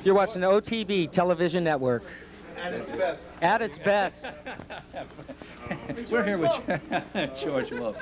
You're watching OTB Television Network. At its best. At its best. We're here with George Wolf.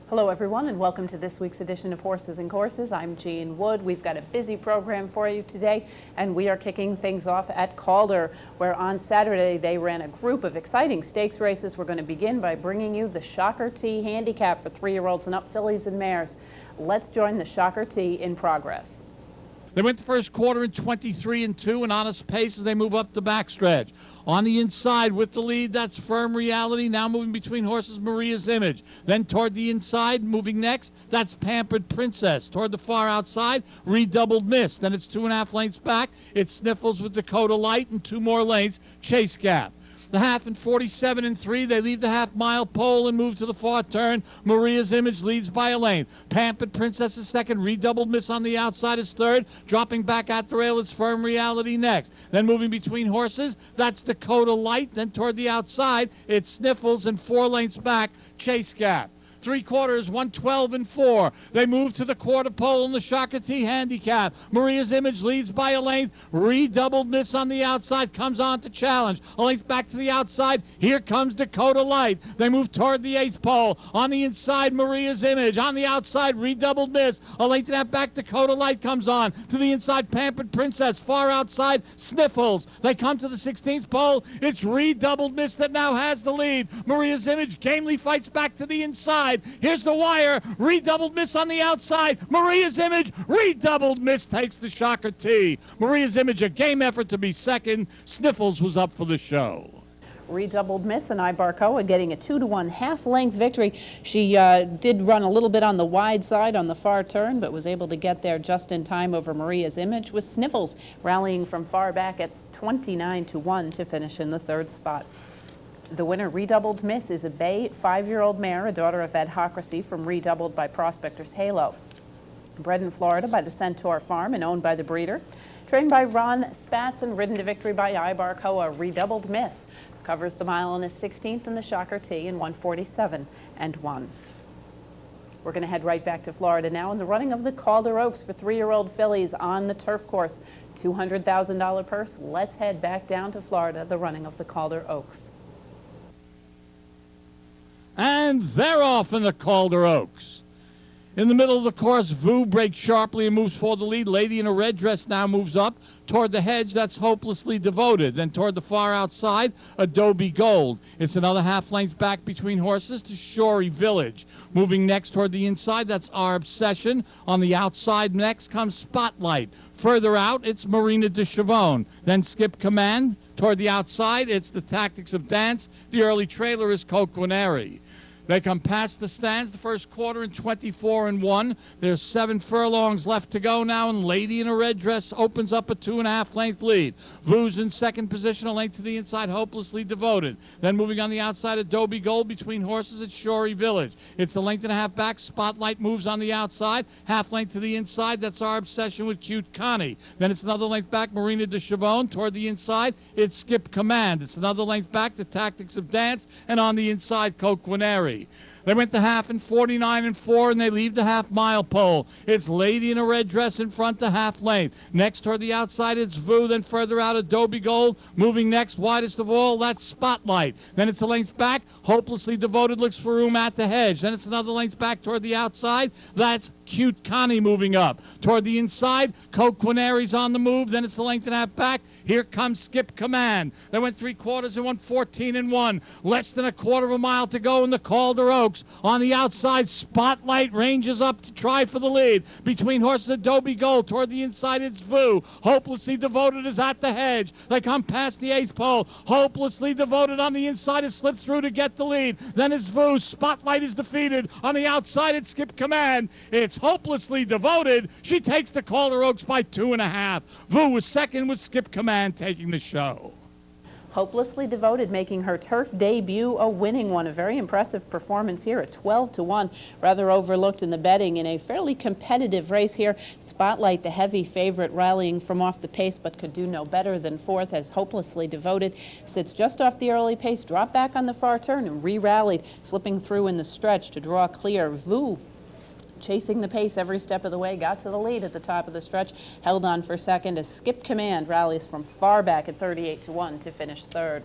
Hello everyone, and welcome to this week's edition of Horses and Courses. I'm Jean Wood. We've got a busy program for you today, and we are kicking things off at Calder, where on Saturday they ran a group of exciting stakes races. We're going to begin by bringing you the Shocker T Handicap for 3-year-olds and up fillies and mares. Let's join the Shocker T in progress. They went the first quarter in 23-2, an honest pace as they move up the backstretch. On the inside with the lead, that's Firm Reality, now moving between horses Maria's Image. Then toward the inside, moving next, that's Pampered Princess. Toward the far outside, Redoubled Miss. Then it's 2.5 lengths back. It's Sniffles with Dakota Light, and 2 more lengths, Chase Gap. The half in 47-3. They leave the half-mile pole and move to the far turn. Maria's Image leads by a length. Pampered Princess is second. Redoubled Miss on the outside is third. Dropping back at the rail, it's Firm Reality next. Then moving between horses, that's Dakota Light. Then toward the outside, it's Sniffles, and 4 lengths back, Chase Gap. 3 quarters, 112-4. They move to the quarter pole in the Shocker T Handicap. Maria's Image leads by a length. Redoubled Miss on the outside comes on to challenge. A length back to the outside. Here comes Dakota Light. They move toward the 8th pole. On the inside, Maria's Image. On the outside, Redoubled Miss. A length and a half back, Dakota Light comes on. To the inside, Pampered Princess. Far outside, Sniffles. They come to the 16th pole. It's Redoubled Miss that now has the lead. Maria's Image gamely fights back to the inside. Here's the wire. Redoubled Miss on the outside. Maria's Image. Redoubled Miss takes the Shocker T. Maria's Image, a game effort to be second. Sniffles was up for the show. Redoubled Miss and Ibarcoa getting a 2-1 half-length victory. She did run a little bit on the wide side on the far turn, but was able to get there just in time over Maria's Image, with Sniffles rallying from far back at 29-1 to finish in the 3rd spot. The winner, Redoubled Miss, is a bay 5-year-old mare, a daughter of Adhocracy from Redoubled by Prospector's Halo. Bred in Florida by the Centaur Farm and owned by the breeder. Trained by Ron Spatz and ridden to victory by Ibarcoa, Redoubled Miss covers the mile in his 16th in the Shocker T in 147-1. We're going to head right back to Florida now in the running of the Calder Oaks for 3-year-old fillies on the turf course. $200,000 purse. Let's head back down to Florida, the running of the Calder Oaks. And they're off in the Calder Oaks. In the middle of the course, Vu breaks sharply and moves for the lead. Lady in a red dress now moves up. Toward the hedge, that's Hopelessly Devoted. Then toward the far outside, Adobe Gold. It's another half length back between horses to Shorey Village. Moving next toward the inside, that's Our Obsession. On the outside next comes Spotlight. Further out, it's Marina de Chavone. Then Skip Command. Toward the outside, it's The Tactics of Dance. The early trailer is Coquineri. They come past the stands, the first quarter in 24-1. There's 7 furlongs left to go now, and Lady in a red dress opens up a 2.5 length lead. Vu's in second position, a length to the inside, Hopelessly Devoted. Then moving on the outside, Adobe Gold between horses at Shorey Village. It's a length and a half back. Spotlight moves on the outside, half length to the inside. That's Our Obsession with Cute Connie. Then it's another length back, Marina de Chavone. Toward the inside, it's Skip Command. It's another length back, The Tactics of Dance, and on the inside, Coquineri. They went the half in 49-4, and they leave the half-mile pole. It's Lady in a red dress in front to half length. Next toward the outside, it's Vu. Then further out, Adobe Gold. Moving next, widest of all, that's Spotlight. Then it's a length back. Hopelessly Devoted looks for room at the hedge. Then it's another length back toward the outside. That's Cute Connie moving up. Toward the inside, Coquineri's on the move. Then it's a length and a half back. Here comes Skip Command. They went 3 quarters and 114-1. Less than a quarter of a mile to go in the Calder Oaks. On the outside, Spotlight ranges up to try for the lead. Between horses, Adobe Gold. Toward the inside, it's Vu. Hopelessly Devoted is at the hedge. They come past the 8th pole. Hopelessly Devoted on the inside has slipped through to get the lead. Then it's Vu. Spotlight is defeated. On the outside, it's Skip Command. It's Hopelessly Devoted. She takes the Calder Oaks by 2.5. Vu was second with Skip Command taking the show. Hopelessly Devoted making her turf debut, a winning one. A very impressive performance here at 12-1, rather overlooked in the betting in a fairly competitive race here. Spotlight, the heavy favorite, rallying from off the pace, but could do no better than fourth as Hopelessly Devoted sits just off the early pace, dropped back on the far turn and re-rallied, slipping through in the stretch to draw clear. Vu chasing the pace every step of the way, got to the lead at the top of the stretch, held on for second as Skip Command rallies from far back at 38-1 to finish third.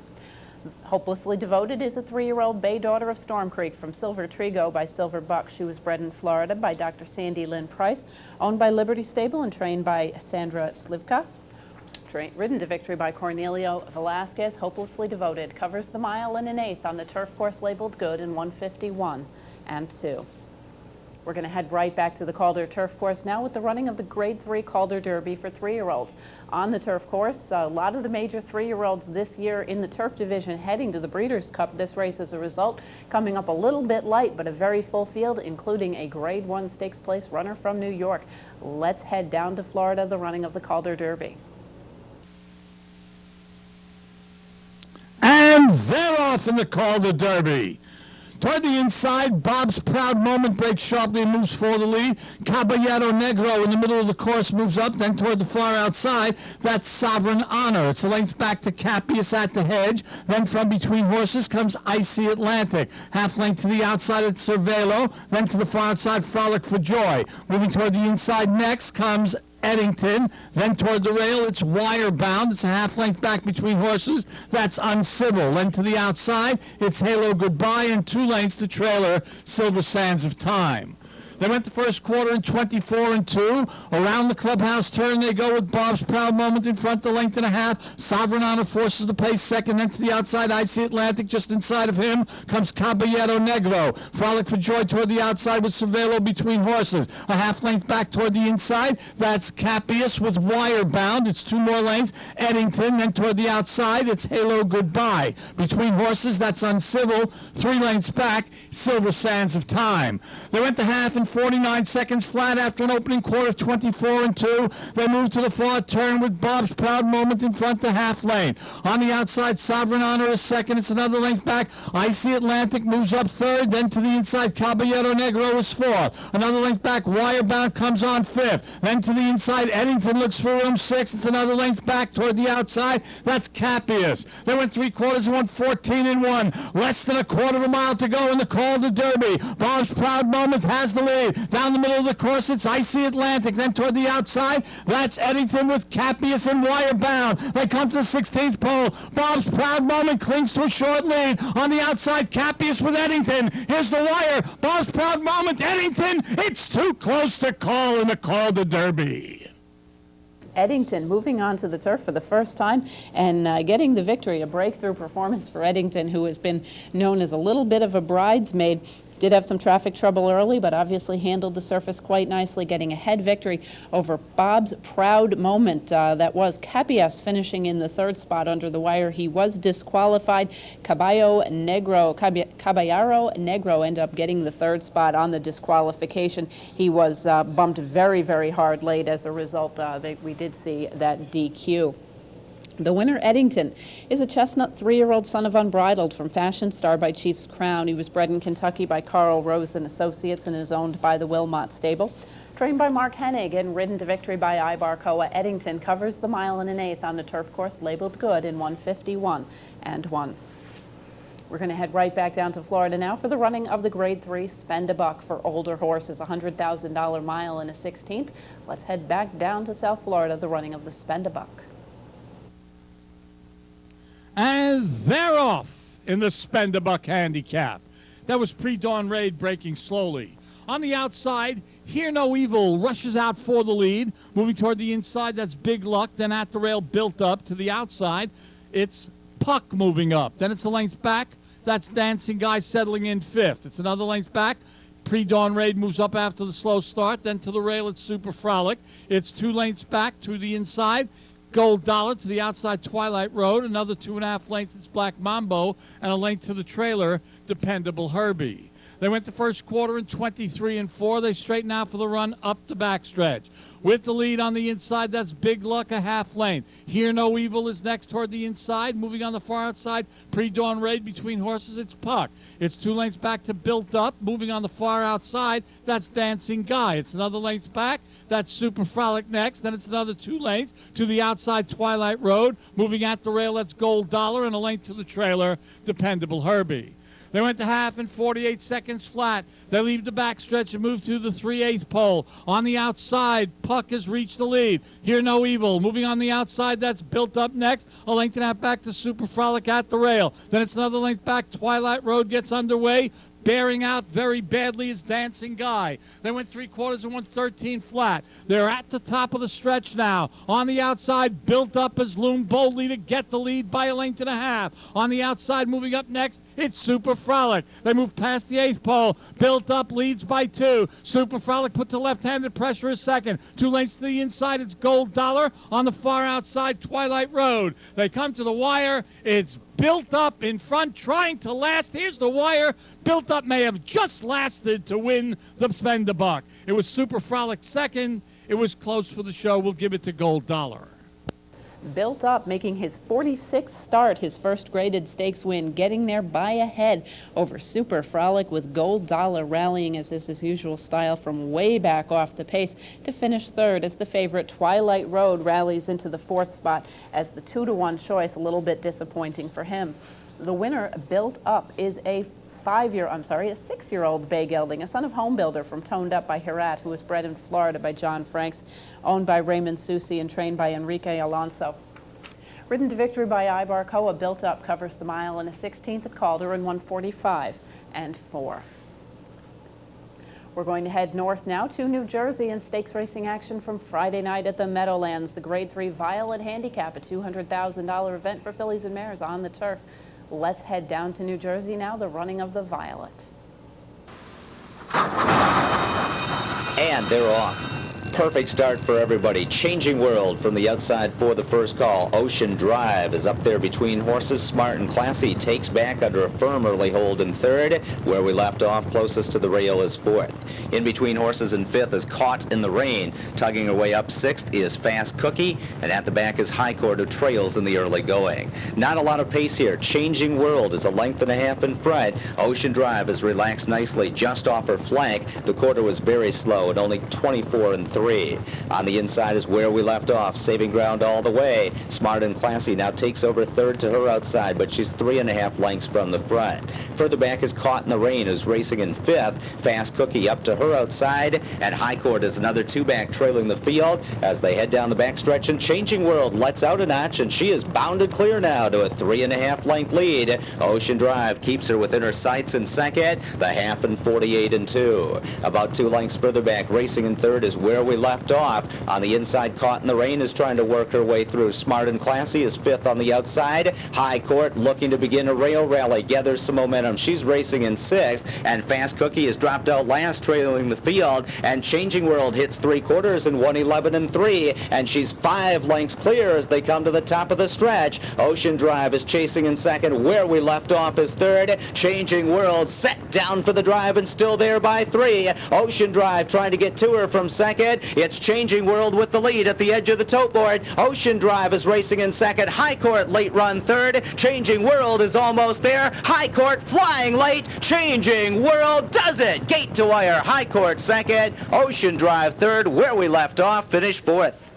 Hopelessly Devoted is a 3-year-old bay daughter of Storm Creek from Silver Trigo by Silver Buck. She was bred in Florida by Dr. Sandy Lynn Price, owned by Liberty Stable and trained by Sandra Slivka. Ridden to victory by Cornelio Velasquez. Hopelessly Devoted covers the mile and an eighth on the turf course labeled good in 1:51 and 2. We're going to head right back to the Calder Turf Course now with the running of the Grade 3 Calder Derby for 3-year-olds. On the turf course, a lot of the major 3-year-olds this year in the turf division heading to the Breeders' Cup. This race, as a result, coming up a little bit light, but a very full field, including a Grade 1 stakes place runner from New York. Let's head down to Florida, the running of the Calder Derby. And they're off in the Calder Derby. Toward the inside, Bob's Proud Moment breaks sharply and moves for the lead. Caballero Negro in the middle of the course moves up. Then toward the far outside, that's Sovereign Honor. It's a length back to Cappius at the hedge. Then from between horses comes Icy Atlantic. Half length to the outside at Cervelo. Then to the far outside, Frolic for Joy. Moving toward the inside next comes Eddington. Then toward the rail, it's Wire Bound. It's a half length back between horses. That's Uncivil. Then to the outside, it's Halo Goodbye, and 2 lengths to trailer Silver Sands of Time. They went the first quarter in 24-2. Around the clubhouse turn they go with Bob's Proud Moment in front, the length and a half. Sovereign Honor forces the pace second. Then to the outside, Icy Atlantic. Just inside of him comes Caballero Negro. Frolic for Joy toward the outside with Cervelo between horses. A half length back toward the inside. That's Cappius with Wire Bound. It's 2 more lengths. Eddington. Then toward the outside, it's Halo Goodbye. Between horses, that's Uncivil. 3 lengths back, Silver Sands of Time. They went the half in 49 seconds flat after an opening quarter of 24-2. They moved to the far turn with Bob's Proud Moment in front to half lane. On the outside, Sovereign Honor is second. It's another length back. Icy Atlantic moves up third. Then to the inside, Caballero Negro is fourth. Another length back, Wirebound comes on fifth. Then to the inside, Eddington looks for room 6. It's another length back toward the outside. That's Cappius. They went 3 quarters and won 14-1. Less than a quarter of a mile to go in the Calder Derby. Bob's Proud Moment has the lead. Down the middle of the course, it's Icy Atlantic. Then toward the outside, that's Eddington with Cappius and Wirebound. They come to the 16th pole. Bob's Proud Moment clings to a short lead. On the outside, Cappius with Eddington. Here's the wire. Bob's Proud Moment, Eddington. It's too close to call in the Calder Derby. Eddington moving on to the turf for the first time and getting the victory, a breakthrough performance for Eddington, who has been known as a little bit of a bridesmaid. Did have some traffic trouble early, but obviously handled the surface quite nicely, getting a head victory over Bob's Proud Moment. That was Cappias finishing in the 3rd spot under the wire. He was disqualified. Caballero Negro ended up getting the 3rd spot on the disqualification. He was bumped very, very hard late. As a result, we did see that DQ. The winner, Eddington, is a chestnut 3-year-old son of Unbridled from Fashion Star by Chief's Crown. He was bred in Kentucky by Carl Rose and Associates and is owned by the Wilmot Stable. Trained by Mark Hennig and ridden to victory by Ibarcoa, Eddington covers the mile and an eighth on the turf course labeled good in 1:51 and 1. We're going to head right back down to Florida now for the running of the Grade 3 Spend a Buck for older horses, a $100,000 mile and a 16th. Let's head back down to South Florida, the running of the Spend a Buck. And they're off in the Spend a Buck handicap. That was Pre-Dawn Raid breaking slowly. On the outside, Hear No Evil rushes out for the lead. Moving toward the inside, that's Big Luck. Then at the rail, Built Up. To the outside, it's Puck moving up. Then it's a length back. That's Dancing Guy settling in 5th. It's another length back. Pre-Dawn Raid moves up after the slow start. Then to the rail, it's Super Frolic. It's 2 lengths back to the inside. Gold Dollar to the outside, Twilight Road. Another 2.5 lengths, it's Black Mambo. And a length to the trailer, Dependable Herbie. They went the first quarter in 23-4. They straighten out for the run up the backstretch. With the lead on the inside, that's Big Luck, a half length. Hear No Evil is next toward the inside. Moving on the far outside, Pre-Dawn Raid between horses, it's Puck. It's 2 lengths back to Built Up. Moving on the far outside, that's Dancing Guy. It's another length back, that's Super Frolic next. Then it's another 2 lengths to the outside, Twilight Road. Moving at the rail, that's Gold Dollar, and a length to the trailer, Dependable Herbie. They went to half in 48 seconds flat. They leave the backstretch and move to the 3/8 pole. On the outside, Puck has reached the lead. Hear No Evil. Moving on the outside, that's Built Up next. A length and a half back to Super Frolic at the rail. Then it's another length back. Twilight Road gets underway. Bearing out very badly is Dancing Guy. They went 3/4 and 1:13 flat. They're at the top of the stretch now. On the outside, Built Up has loomed boldly to get the lead by a length and a half. On the outside, moving up next, it's Super Frolic. They move past the 8th pole. Built Up leads by 2. Super Frolic put to left-handed pressure is second. 2 lengths to the inside, it's Gold Dollar. On the far outside, Twilight Road. They come to the wire. It's Built Up in front, trying to last. Here's the wire. Built Up may have just lasted to win the Spend a Buck. It was Super Frolic second. It was close for the show. We'll give it to Gold Dollar. Built Up making his 46th start, his first graded stakes win, getting there by a head over Super Frolic, with Gold Dollar rallying as is his usual style from way back off the pace to finish third as the favorite Twilight Road rallies into the 4th spot as the 2-to-1 choice, a little bit disappointing for him. The winner, Built Up, is a 6-year-old bay gelding, a son of Home Builder from Toned Up by Herat, who was bred in Florida by John Franks, owned by Raymond Susi and trained by Enrique Alonso. Ridden to victory by Ibarcoa, Built Up covers the mile in a 16th at Calder in 1:45.4. We're going to head north now to New Jersey and stakes racing action from Friday night at the Meadowlands. The Grade 3 Violet Handicap, a $200,000 event for fillies and mares on the turf. Let's head down to New Jersey now, the running of the Violet. And they're off. Perfect start for everybody. Changing World from the outside for the first call. Ocean Drive is up there between horses. Smart and Classy takes back under a firm early hold in third. Where we left off, closest to the rail, is fourth. In between horses in fifth is Caught in the Rain. Tugging her way up sixth is Fast Cookie. And at the back is High Court, who trails in the early going. Not a lot of pace here. Changing World is a length and a half in front. Ocean Drive is relaxed nicely just off her flank. The quarter was very slow at only 24-3. On the inside is Where We Left Off, saving ground all the way. Smart and Classy now takes over third to her outside, but she's 3.5 lengths from the front. Further back is Caught in the Rain, who's racing in fifth. Fast Cookie up to her outside, and High Court is another 2-back trailing the field as they head down the backstretch, and Changing World lets out a notch, and she is bounded clear now to a 3.5 length lead. Ocean Drive keeps her within her sights in second, the half in 48-2. About 2 lengths further back, racing in third is Where We Left Off. On the inside, Caught in the Rain is trying to work her way through. Smart and Classy is fifth on the outside. High Court looking to begin a rail rally, gathers some momentum. She's racing in sixth, and Fast Cookie has dropped out last, trailing the field, and Changing World hits 3/4 in 1:11.3, and she's 5 lengths clear as they come to the top of the stretch. Ocean Drive is chasing in second. Where We Left Off is third. Changing World set down for the drive and still there by 3. Ocean Drive trying to get to her from second. It's Changing World with the lead at the edge of the tote board. Ocean Drive is racing in second. High Court late run third. Changing World is almost there. High Court flying late. Changing World does it. Gate to wire. High Court second. Ocean Drive third. Where We Left Off finished fourth.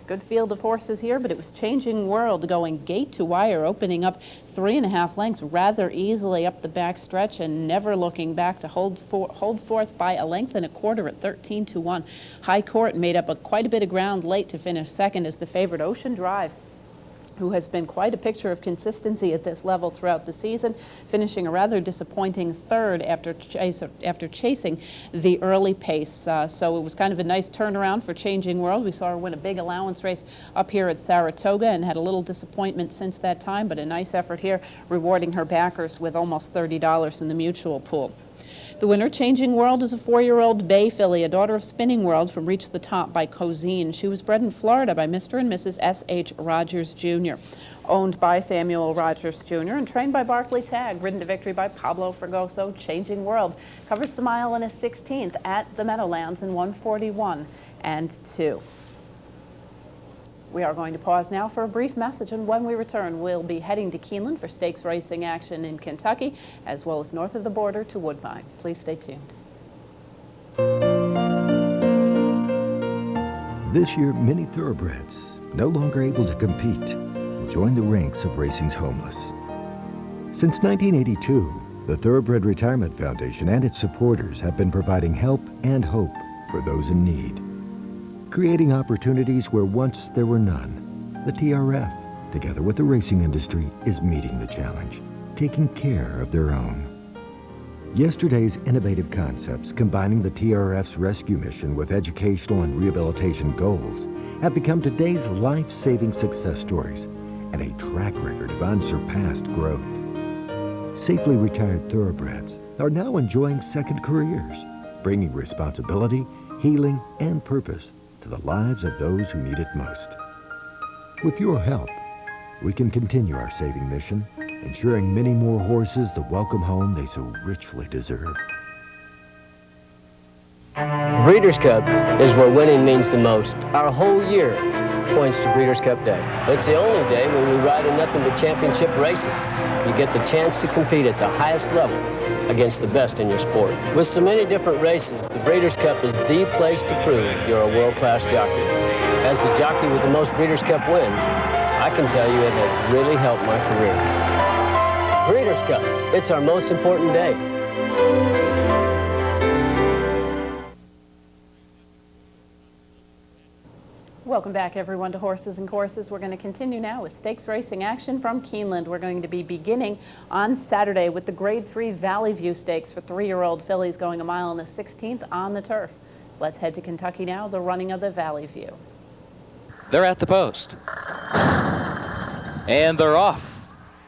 Good field of horses here, but it was Changing World going gate to wire, opening up 3.5 lengths rather easily up the back stretch and never looking back to hold forth by a length and a quarter at 13-1. High Court made up quite a bit of ground late to finish second as the favorite Ocean Drive, who has been quite a picture of consistency at this level throughout the season, finishing a rather disappointing third after chasing the early pace. So it was kind of a nice turnaround for Changing World. We saw her win a big allowance race up here at Saratoga and had a little disappointment since that time, but a nice effort here, rewarding her backers with almost $30 in the mutual pool. The winner, Changing World, is a 4-year-old bay filly, a daughter of Spinning World from Reach the Top by Cozine. She was bred in Florida by Mr. and Mrs. S.H. Rogers Jr. owned by Samuel Rogers Jr. and trained by Barclay Tagg, ridden to victory by Pablo Fregoso. Changing World covers the mile in a 16th at the Meadowlands in 1:41 and 2. We are going to pause now for a brief message, and when we return, we'll be heading to Keeneland for stakes racing action in Kentucky, as well as north of the border to Woodbine. Please stay tuned. This year, many thoroughbreds, no longer able to compete, will join the ranks of racing's homeless. Since 1982, the Thoroughbred Retirement Foundation and its supporters have been providing help and hope for those in need, creating opportunities where once there were none. The TRF, together with the racing industry, is meeting the challenge, taking care of their own. Yesterday's innovative concepts, combining the TRF's rescue mission with educational and rehabilitation goals, have become today's life-saving success stories and a track record of unsurpassed growth. Safely retired thoroughbreds are now enjoying second careers, bringing responsibility, healing, and purpose to the lives of those who need it most. With your help, we can continue our saving mission, ensuring many more horses the welcome home they so richly deserve. Breeders' Cup is where winning means the most. Our whole year points to Breeders' Cup Day. It's the only day when we ride in nothing but championship races. You get the chance to compete at the highest level against the best in your sport. With so many different races, the Breeders' Cup is the place to prove you're a world-class jockey. As the jockey with the most Breeders' Cup wins, I can tell you it has really helped my career. Breeders' Cup, it's our most important day. Welcome back, everyone, to Horses and Courses. We're going to continue now with stakes racing action from Keeneland. We're going to be beginning on Saturday with the Grade 3 Valley View Stakes for 3-year-old fillies going a mile and a 16th on the turf. Let's head to Kentucky now, the running of the Valley View. They're at the post. And they're off.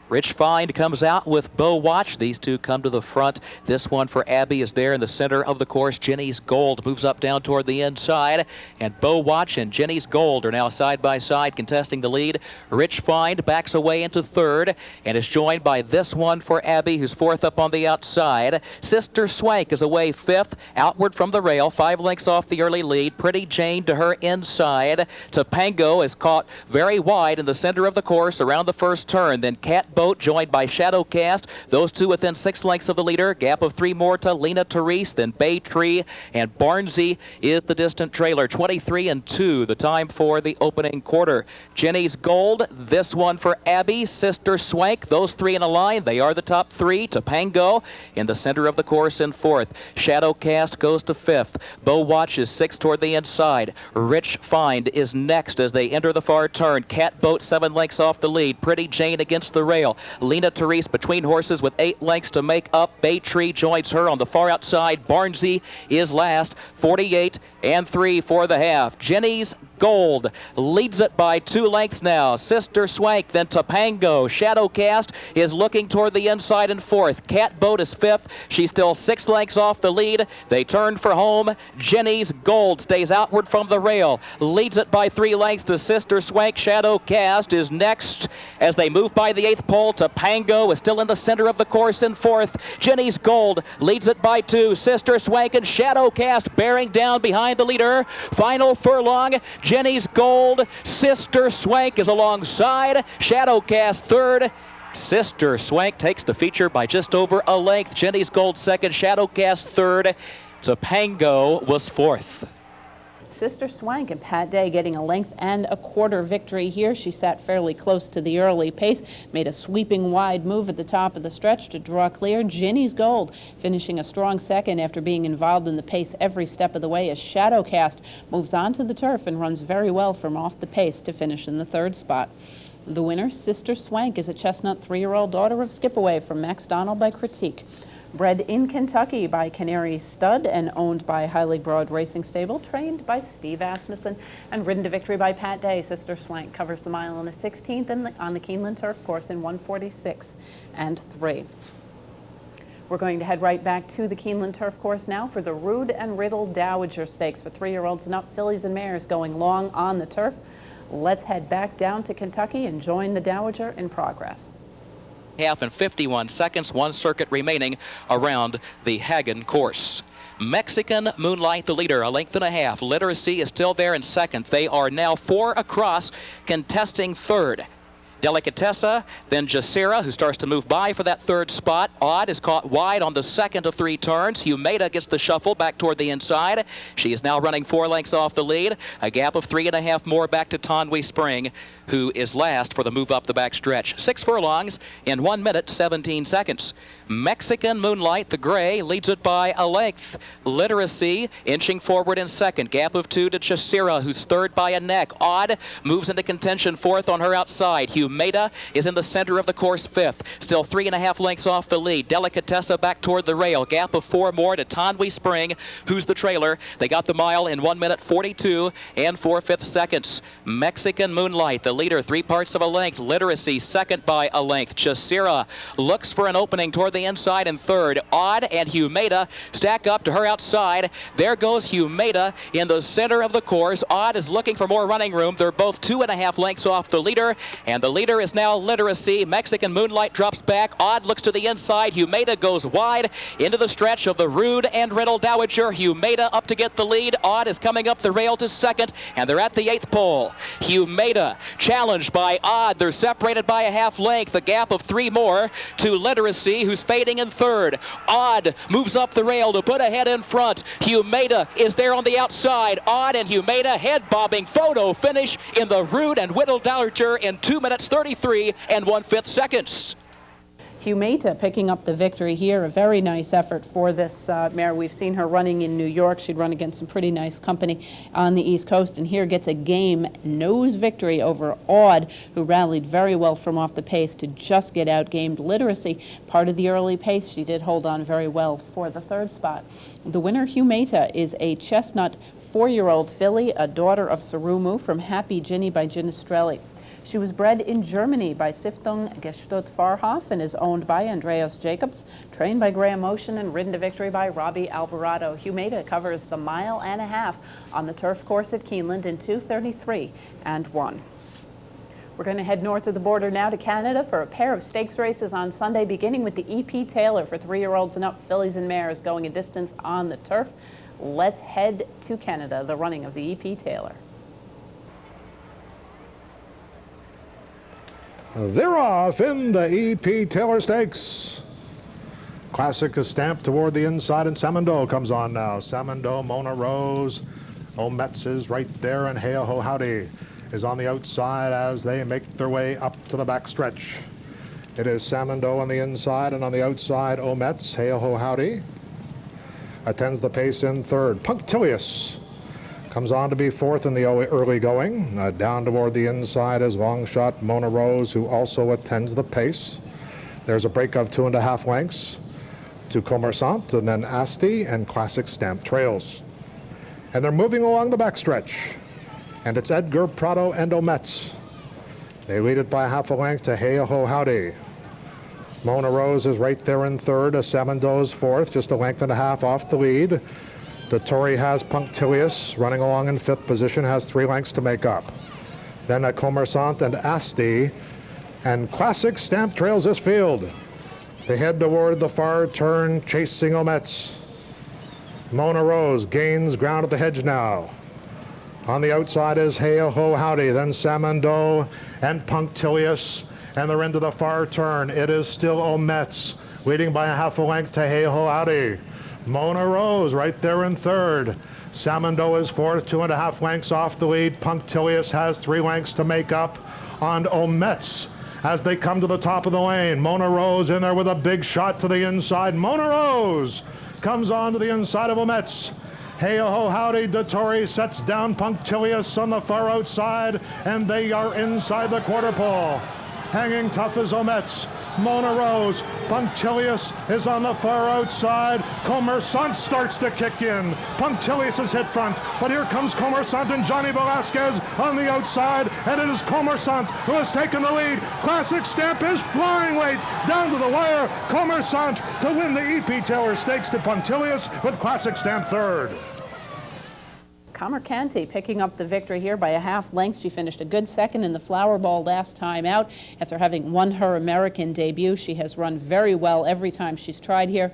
Rich Find comes out with Beau Watch. These two come to the front. This one for Abby is there in the center of the course. Jenny's Gold moves up down toward the inside. And Beau Watch and Jenny's Gold are now side by side contesting the lead. Rich Find backs away into third and is joined by this one for Abby, who's fourth up on the outside. Sister Swank is away fifth, outward from the rail, 5 lengths off the early lead. Pretty Jane to her inside. Topanga is caught very wide in the center of the course around the first turn. Then Cat Boat joined by Shadowcast. Those two within 6 lengths of the leader. Gap of 3 more to Lena Therese, then Bay Tree, and Barnsey is the distant trailer. 23 and 2, the time for the opening quarter. Jenny's Gold, this one for Abby, Sister Swank. Those three in a line. They are the top 3. Topango in the center of the course in 4th. Shadowcast goes to 5th. Beau Watch is 6th toward the inside. Rich Find is next as they enter the far turn. Cat Boat 7 lengths off the lead. Pretty Jane against the rail. Lena Therese between horses with 8 lengths to make up. Bay Tree joins her on the far outside. Barnsey is last. 48 and 3 for the half. Jenny's Gold leads it by 2 lengths now. Sister Swank, then Topango. Shadowcast is looking toward the inside in 4th. Cat Boat is 5th. She's still 6 lengths off the lead. They turn for home. Jenny's Gold stays outward from the rail. Leads it by 3 lengths to Sister Swank. Shadowcast is next as they move by the 8th pole. Topango is still in the center of the course in 4th. Jenny's Gold leads it by 2. Sister Swank and Shadowcast bearing down behind the leader. Final furlong. Jenny's Gold. Sister Swank is alongside. Shadowcast third. Sister Swank takes the feature by just over a length. Jenny's Gold second. Shadowcast third. Topango was 4th. Sister Swank and Pat Day getting a length and a quarter victory here. She sat fairly close to the early pace, made a sweeping wide move at the top of the stretch to draw clear. Jenny's Gold finishing a strong second after being involved in the pace every step of the way as Shadowcast moves onto the turf and runs very well from off the pace to finish in the 3rd spot. The winner, Sister Swank, is a chestnut 3-year-old daughter of Skipaway from Max Donald by Critique. Bred in Kentucky by Canary Stud and owned by Highly Broad Racing Stable, trained by Steve Asmussen and ridden to victory by Pat Day. Sister Swank covers the mile in the 16th on the Keeneland Turf Course in 1:46 and 3. We're going to head right back to the Keeneland Turf Course now for the Rood and Riddle Dowager Stakes for 3-year-olds and up. Fillies and mares going long on the turf. Let's head back down to Kentucky and join the Dowager in progress. Half and 51 seconds, one circuit remaining around the Hagen course. Mexican Moonlight, the leader, a length and a half. Literacy is still there in second. They are now 4 across, contesting third. Delicatessa, then Jacira, who starts to move by for that third spot. Odd is caught wide on the second of 3 turns. Humeda gets the shuffle back toward the inside. She is now running 4 lengths off the lead. A gap of 3.5 more back to Tonwi Spring, who is last for the move up the back stretch. 6 furlongs in 1 minute, 17 seconds. Mexican Moonlight, the gray, leads it by a length. Literacy inching forward in second. Gap of 2 to Jacira, who's third by a neck. Odd moves into contention fourth on her outside. Humeda is in the center of the course fifth. Still 3.5 lengths off the lead. Delicatessa back toward the rail. Gap of 4 more to Tonwi Spring, who's the trailer. They got the mile in 1 minute, 42 and 4/5 seconds. Mexican Moonlight, the leader, 3 parts of a length. Literacy second by a length. Jacira looks for an opening toward the inside in third. Odd and Humeda stack up to her outside. There goes Humeda in the center of the course. Odd is looking for more running room. They're both 2.5 lengths off the leader, and the leader is now Literacy. Mexican Moonlight drops back. Odd looks to the inside. Humeda goes wide into the stretch of the Rude and Riddle Dowager. Humeda up to get the lead. Odd is coming up the rail to second, and they're at the 8th pole. Humeda challenged by Odd. They're separated by a half length. A gap of 3 more to Literacy, who's fading in third. Odd moves up the rail to put ahead in front. Humeda is there on the outside. Odd and Humeda head bobbing photo finish in the Rude and Whittle Dowager in 2 minutes 33 and 1/5 seconds. Humeda picking up the victory here. A very nice effort for this mare. We've seen her running in New York. She'd run against some pretty nice company on the East Coast, and here gets a game nose victory over Odd, who rallied very well from off the pace to just get outgamed. Literacy, part of the early pace. She did hold on very well for the third spot. The winner, Humeda, is a chestnut 4-year-old filly, a daughter of Sarumu, from Happy Ginny by Ginistrelli. She was bred in Germany by Stiftung Gestut Farhoff and is owned by Andreas Jacobs, trained by Graham Ocean, and ridden to victory by Robbie Alvarado. Humeda covers the 1.5 miles on the turf course at Keeneland in 2:33 and 1. We're going to head north of the border now to Canada for a pair of stakes races on Sunday, beginning with the E.P. Taylor for 3-year-olds and up, fillies and mares going a distance on the turf. Let's head to Canada, the running of the E.P. Taylor. They're off in the E.P. Taylor Stakes. Classic is stamped toward the inside, and Samondo comes on now. Samondo, Mona Rose, Ometz is right there, and Hey Ho Howdy is on the outside as they make their way up to the back stretch. It is Samondo on the inside, and on the outside, Ometz. Hey Ho Howdy attends the pace in third. Punctilious comes on to be fourth in the early going. Down toward the inside is Long Shot Mona Rose, who also attends the pace. There's a break of 2.5 lengths to Commerçant, and then Asti and Classic Stamp trails. And they're moving along the backstretch. And it's Edgar, Prado, and Ometz. They lead it by 1/2 length to Hey Ho Howdy. Mona Rose is right there in third. Samondo's fourth, just 1.5 lengths off the lead. Dottori has Punctilious running along in 5th position, has 3 lengths to make up. Then at Commerçant and Asti, and Classic Stamp trails this field. They head toward the far turn, chasing Ometz. Mona Rose gains ground at the hedge now. On the outside is Hey Ho Howdy, then Samondo and Punctilious, and they're into the far turn. It is still Ometz, leading by 1/2 length to Hey Ho Howdy. Mona Rose right there in third. Samondo is fourth, 2.5 lengths off the lead. Punctilious has 3 lengths to make up on Ometz as they come to the top of the lane. Mona Rose in there with a big shot to the inside. Mona Rose comes on to the inside of Ometz. Hey Ho Howdy, Dottori sets down Punctilious on the far outside, and they are inside the quarter pole. Hanging tough as Ometz. Mona Rose, Punctilious is on the far outside. Commerçant starts to kick in. Punctilious is hit front, but here comes Commerçant and Johnny Velasquez on the outside, and it is Commerçant who has taken the lead. Classic Stamp is flying late down to the wire. Commerçant to win the E.P. Taylor Stakes to Punctilious with Classic Stamp third. Camercanti picking up the victory here by a half length. She finished a good second in the Flower Ball last time out. After having won her American debut, she has run very well every time she's tried here.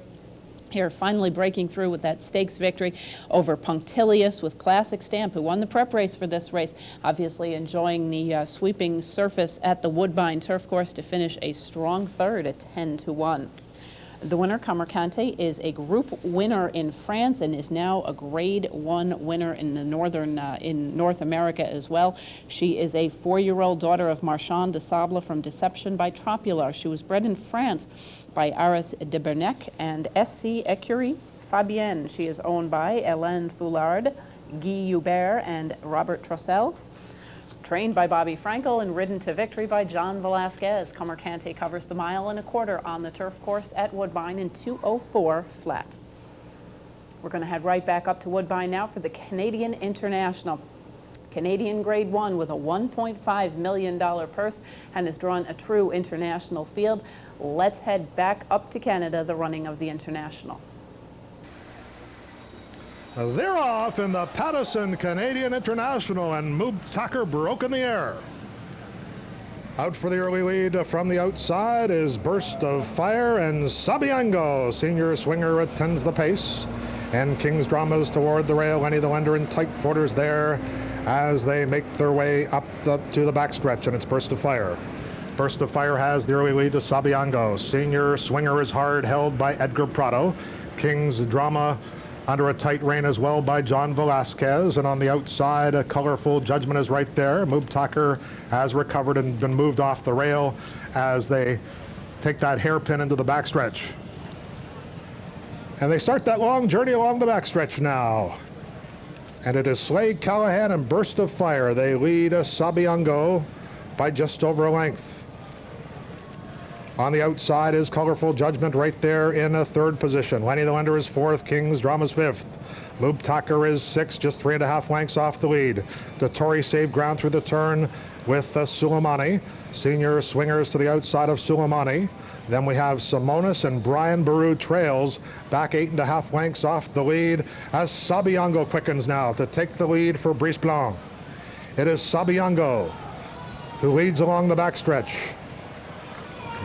Here, finally breaking through with that stakes victory over Punctilious with Classic Stamp, who won the prep race for this race. Obviously enjoying the sweeping surface at the Woodbine Turf Course to finish a strong third at 10-1. The winner, Camercanti, is a group winner in France and is now a Grade 1 winner in the in North America as well. She is a 4-year-old daughter of Marchand de Sable from Deception by Tropular. She was bred in France by Aris de Bernec and SC Écurie Fabienne. She is owned by Hélène Foulard, Guy Hubert, and Robert Trossel. Trained by Bobby Frankel and ridden to victory by John Velasquez. Camercanti covers the 1.25 miles on the turf course at Woodbine in 2:04 flat. We're going to head right back up to Woodbine now for the Canadian International. Canadian Grade 1 with a $1.5 million purse and has drawn a true international field. Let's head back up to Canada, the running of the International. They're off in the Pattison Canadian International, and Moob Tucker broke in the air. Out for the early lead from the outside is Burst of Fire, and Sabiango, senior swinger, attends the pace. And King's Dramas toward the rail. Lenny the Lender in tight quarters there as they make their way up to the backstretch, and it's Burst of Fire. Burst of Fire has the early lead to Sabiango. Senior swinger is hard held by Edgar Prado. King's Drama under a tight rein as well by John Velasquez, and on the outside, a Colorful Judgment is right there. Moob Tucker has recovered and been moved off the rail as they take that hairpin into the backstretch. And they start that long journey along the backstretch now. And it is Slade Callahan and Burst of Fire. They lead Sabiango by just over a length. On the outside is Colorful Judgment right there in a third position. Lenny the Lender is fourth. King's Drama's fifth. Moob Tucker is sixth, just 3.5 lengths off the lead. Dottori saved ground through the turn with Suleimani. Senior swingers to the outside of Suleimani. Then we have Simonis and Brian Baru trails back 8.5 lengths off the lead as Sabiango quickens now to take the lead for Brice Blanc. It is Sabiango who leads along the backstretch.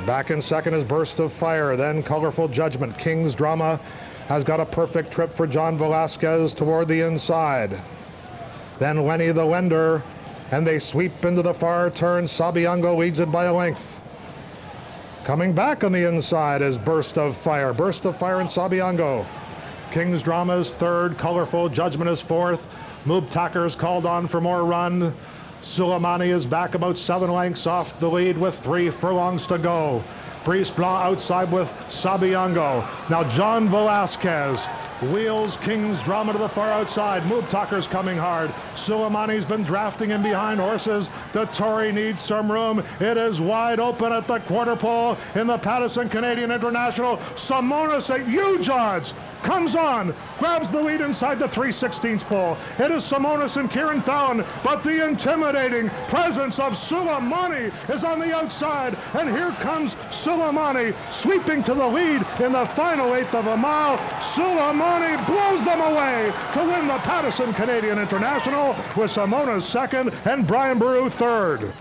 Back in second is Burst of Fire, then Colorful Judgment. King's Drama has got a perfect trip for John Velasquez toward the inside. Then Lenny the Lender, and they sweep into the far turn. Sabiango leads it by a length. Coming back on the inside is Burst of Fire. Burst of Fire and Sabiango. King's Drama is third, Colorful Judgment is fourth. Moob Tucker is called on for more run. Suleimani is back about 7 lengths off the lead with 3 furlongs to go. Brice Blanc outside with Sabiango. Now John Velasquez wheels King's Drama to the far outside. Moob Tucker's coming hard. Suleimani's been drafting in behind horses. Dottori needs some room. It is wide open at the quarter pole in the Pattison Canadian International. Simonis at huge odds comes on, grabs the lead inside the 3/16 pole. It is Simonis and Kieran Fallon, but the intimidating presence of Suleimani is on the outside, and here comes Suleimani sweeping to the lead in the final 1/8 of a mile. Suleimani blows them away to win the Pattison Canadian International with Simonis second and Brian Baru third.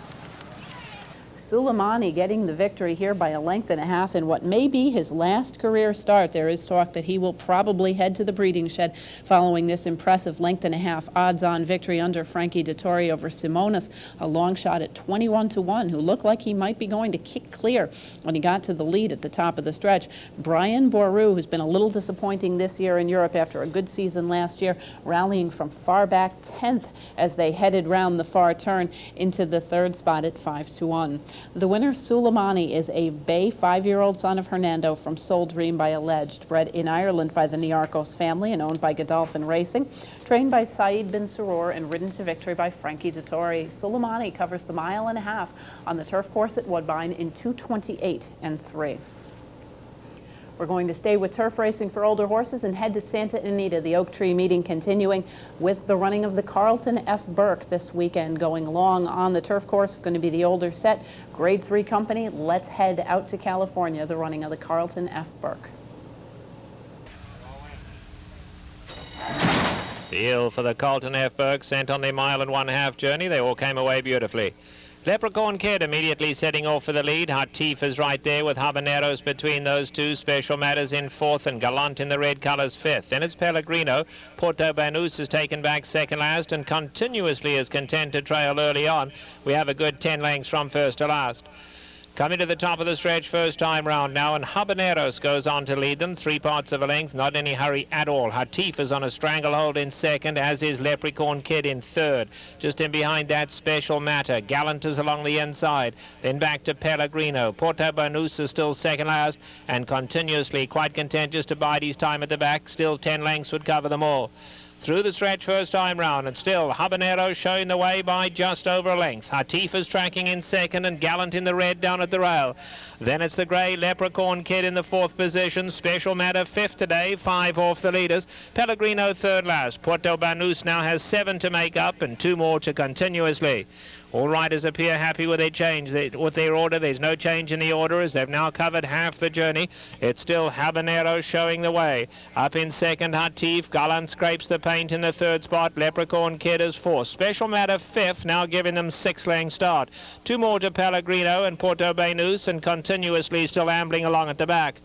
Suleimani getting the victory here by a length and a half in what may be his last career start. There is talk that he will probably head to the breeding shed following this impressive length and a half odds-on victory under Frankie Dottori over Simonis, a long shot at 21-1, who looked like he might be going to kick clear when he got to the lead at the top of the stretch. Brian Baru, who's been a little disappointing this year in Europe after a good season last year, rallying from far back 10th as they headed round the far turn into the third spot at 5-1. The winner, Suleimani, is a bay 5-year-old son of Hernando from Soul Dream by Alleged, bred in Ireland by the Niarchos family and owned by Godolphin Racing, trained by Saeed bin Surur and ridden to victory by Frankie Dottori. Suleimani covers the 1.5 miles on the turf course at Woodbine in 2:28 and 3. We're going to stay with turf racing for older horses and head to Santa Anita, the Oak Tree meeting continuing with the running of the Carlton F. Burke this weekend. Going long on the turf course is going to be the older set, Grade 3 company. Let's head out to California, the running of the Carlton F. Burke. Deal for the Carlton F. Burke, sent on their 1.5 mile journey. They all came away beautifully. Leprechaun Kid immediately setting off for the lead. Hatif is right there with Habaneros between those two. Special Matters in 4th and Gallant in the red colours 5th. Then it's Pellegrino. Porto Banus is taken back second last and continuously is content to trail early on. We have a good 10 lengths from first to last. Coming to the top of the stretch first time round now, and Habaneros goes on to lead them 3 parts of a length, not any hurry at all. Hatif is on a stranglehold in second, as is Leprechaun Kid in third. Just in behind that, Special Matter. Gallant is along the inside, then back to Pellegrino. Porto Banus is still second last and continuously quite content just to bide his time at the back. Still 10 lengths would cover them all. Through the stretch first time round, and still Habanero showing the way by just over a length. Hatif is tracking in second and Gallant in the red down at the rail. Then it's the grey Leprechaun Kid in the 4th position. Special Matter 5th today, 5 off the leaders. Pellegrino 3rd last. Porto Banus now has 7 to make up and 2 more to continuously. All riders appear happy with their change, with their order. There's no change in the order as they've now covered half the journey. It's still Habanero showing the way. Up in second, Hatif. Gallant scrapes the paint in the 3rd spot. Leprechaun Kid is 4th. Special Matter 5th, now giving them 6-length start. 2 more to Pellegrino and Porto Banus, and continuously still ambling along at the back.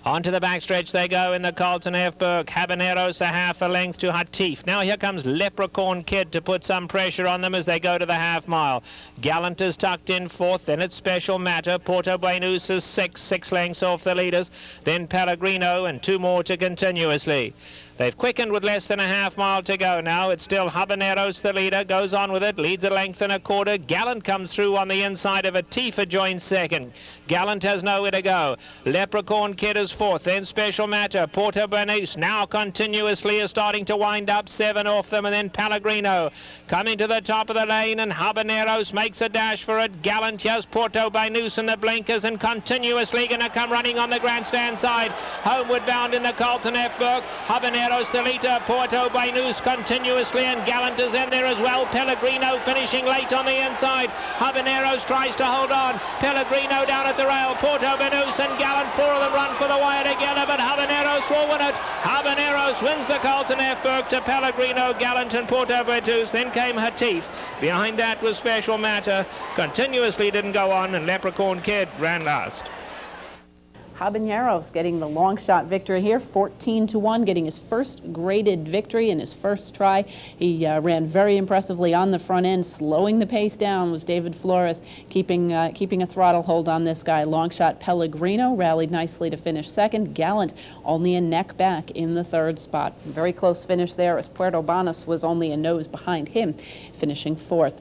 Onto the backstretch they go in the Carlton F. Burke. Habaneros a half a length to Hatif. Now here comes Leprechaun Kid to put some pressure on them as they go to the half mile. Gallant is tucked in 4th. Then it's Special Matter. Porto Banus is 6 lengths off the leaders. Then Pellegrino and 2 more to continuously. They've quickened with less than a half mile to go now. It's still Habaneros the leader, goes on with it, leads a length and a quarter. Gallant comes through on the inside of Hatif, joins second. Gallant has nowhere to go. Leprechaun Kid is 4th, then Special Matter. Porto Banus now continuously is starting to wind up, 7 off them, and then Pellegrino coming to the top of the lane, and Habaneros makes a dash for it. Gallant, here's Porto Banus in the blinkers and continuously going to come running on the grandstand side. Homeward bound in the Carlton F. Burke. Habaneros the leader, Porto Banus continuously, and Gallant is in there as well. Pellegrino finishing late on the inside. Habaneros tries to hold on. Pellegrino down at the rail. Porto Banus and Gallant, 4 of them run for the wire together, but Habaneros will win it. Habaneros wins the Carlton F. Burke to Pellegrino, Gallant and Porto Banus. Then came Hatif. Behind that was Special Matter. Continuously didn't go on, and Leprechaun Kid ran last. Habaneros getting the long shot victory here, 14-1, getting his first graded victory in his first try. He ran very impressively on the front end. Slowing the pace down was David Flores, keeping a throttle hold on this guy. Long shot Pellegrino rallied nicely to finish second. Gallant only a neck back in the 3rd spot. Very close finish there as Puerto Banus was only a nose behind him, finishing 4th.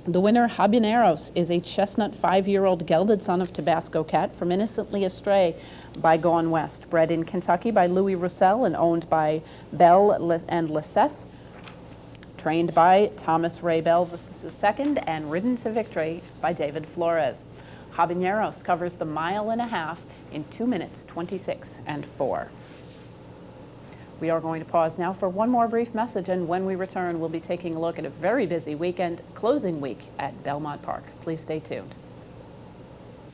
The winner, Habaneros, is a chestnut 5-year-old gelded son of Tabasco Cat from Innocently Astray by Gone West. Bred in Kentucky by Louis Roussel and owned by Bell and Lessesse. Trained by Thomas Ray Bell II and ridden to victory by David Flores. Habaneros covers the 1.5 miles in 2 minutes, 26 and 4. We are going to pause now for one more brief message, and when we return, we'll be taking a look at a very busy weekend, closing week at Belmont Park. Please stay tuned.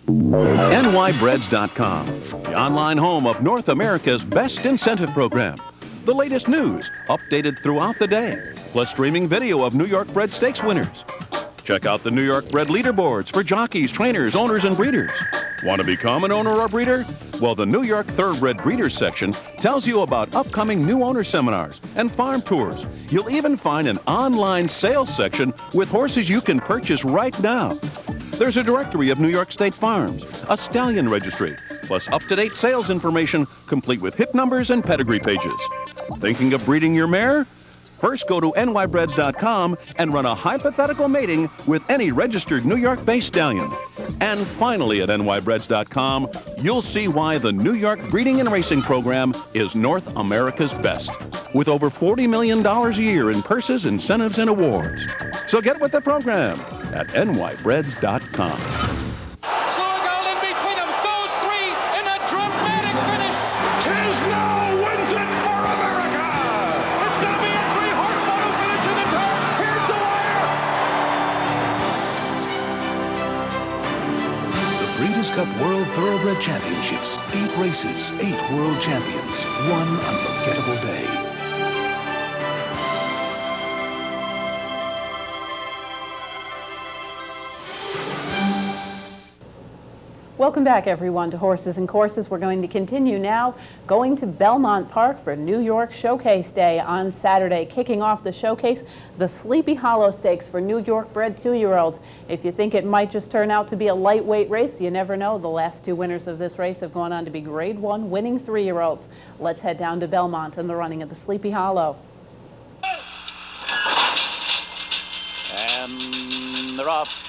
NYBreads.com, the online home of North America's best incentive program. The latest news, updated throughout the day, plus streaming video of New York Bred Stakes winners. Check out the New York Bred leaderboards for jockeys, trainers, owners, and breeders. Want to become an owner or breeder? Well, the New York Thoroughbred Breeders section tells you about upcoming new owner seminars and farm tours. You'll even find an online sales section with horses you can purchase right now. There's a directory of New York State farms, a stallion registry, plus up-to-date sales information complete with hip numbers and pedigree pages. Thinking of breeding your mare? First, go to nybreds.com and run a hypothetical mating with any registered New York-based stallion. And finally, at nybreds.com, you'll see why the New York Breeding and Racing Program is North America's best, with over $40 million a year in purses, incentives, and awards. So get with the program at nybreds.com. Breeders' Cup World Thoroughbred Championships. 8 races, 8 world champions, 1 unforgettable day. Welcome back, everyone, to Horses and Courses. We're going to continue now going to Belmont Park for New York Showcase Day on Saturday. Kicking off the showcase, the Sleepy Hollow Stakes for New York bred 2-year-olds. If you think it might just turn out to be a lightweight race, you never know. The last 2 winners of this race have gone on to be Grade 1 winning 3-year-olds. Let's head down to Belmont and the running of the Sleepy Hollow. And they're off.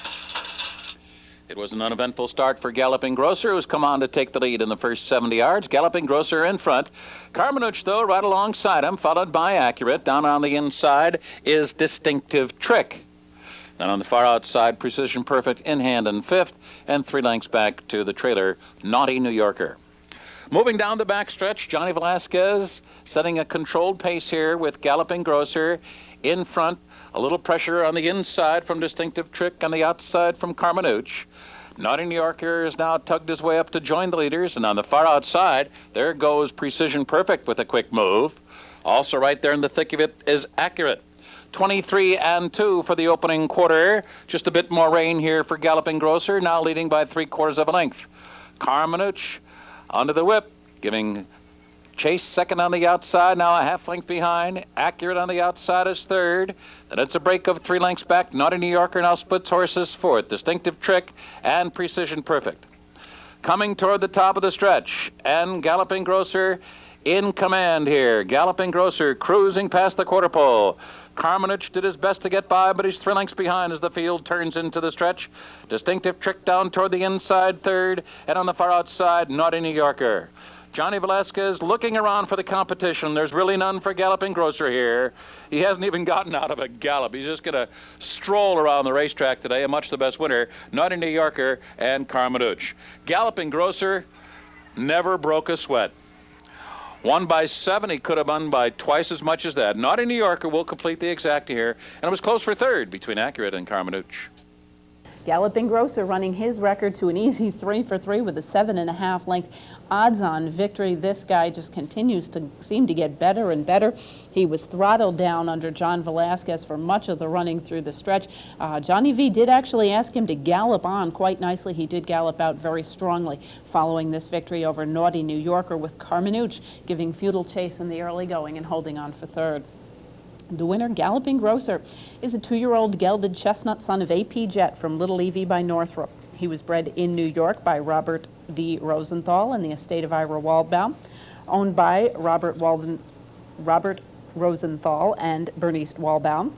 It was an uneventful start for Galloping Grocer, who's come on to take the lead in the first 70 yards. Galloping Grocer in front. Carmenuch, though, right alongside him, followed by Accurate. Down on the inside is Distinctive Trick. Then on the far outside, Precision Perfect in hand in 5th, and 3 lengths back to the trailer, Naughty New Yorker. Moving down the backstretch, Johnny Velasquez setting a controlled pace here with Galloping Grocer in front. A little pressure on the inside from Distinctive Trick, on the outside from Carmenuch. Naughty New Yorker has now tugged his way up to join the leaders, and on the far outside, there goes Precision Perfect with a quick move. Also right there in the thick of it is Accurate. 23 and 2 for the opening quarter. Just a bit more rain here for Galloping Grocer, now leading by 3/4 of a length. Carmenuch under the whip, giving chase second on the outside, now a half length behind. Accurate on the outside is third. Then it's a break of 3 lengths back. Naughty New Yorker now splits horses fourth. Distinctive Trick and Precision Perfect. Coming toward the top of the stretch, and Galloping Grocer in command here. Galloping Grocer cruising past the quarter pole. Carmenuch did his best to get by, but he's 3 lengths behind as the field turns into the stretch. Distinctive Trick down toward the inside third, and on the far outside, Naughty New Yorker. Johnny Velasquez looking around for the competition. There's really none for Galloping Grocer here. He hasn't even gotten out of a gallop. He's just going to stroll around the racetrack today, and much the best winner, Naughty New Yorker and Carmenuch. Galloping Grocer never broke a sweat. Won by 7. He could have won by twice as much as that. Naughty New Yorker will complete the exacta here, and it was close for third between Accurate and Carmenuch. Galloping Grocer running his record to an easy 3 for 3 with a 7.5 length odds-on victory. This guy just continues to seem to get better and better. He was throttled down under John Velasquez for much of the running through the stretch. Johnny V did actually ask him to gallop on quite nicely. He did gallop out very strongly following this victory over Naughty New Yorker, with Carmenuch giving futile chase in the early going and holding on for third. The winner, Galloping Grocer, is a 2-year-old gelded chestnut son of A.P. Jet from Little Evie by Northrop. He was bred in New York by Robert D. Rosenthal in the estate of Ira Waldbaum, owned by Robert Rosenthal and Bernice Waldbaum.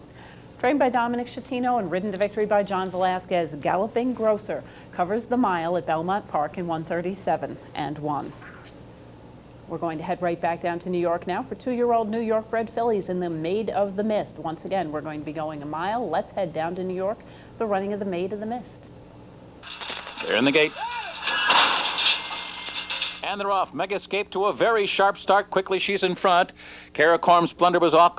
Trained by Dominic Schettino and ridden to victory by John Velasquez, Galloping Grocer covers the mile at Belmont Park in 1:37 and 1. We're going to head right back down to New York now for 2-year-old New York bred fillies in the Maid of the Mist. Once again, we're going to be going a mile. Let's head down to New York, the running of the Maid of the Mist. They're in the gate. And they're off. Mega Escape to a very sharp start. Quickly, she's in front. Caracorm Splendor was off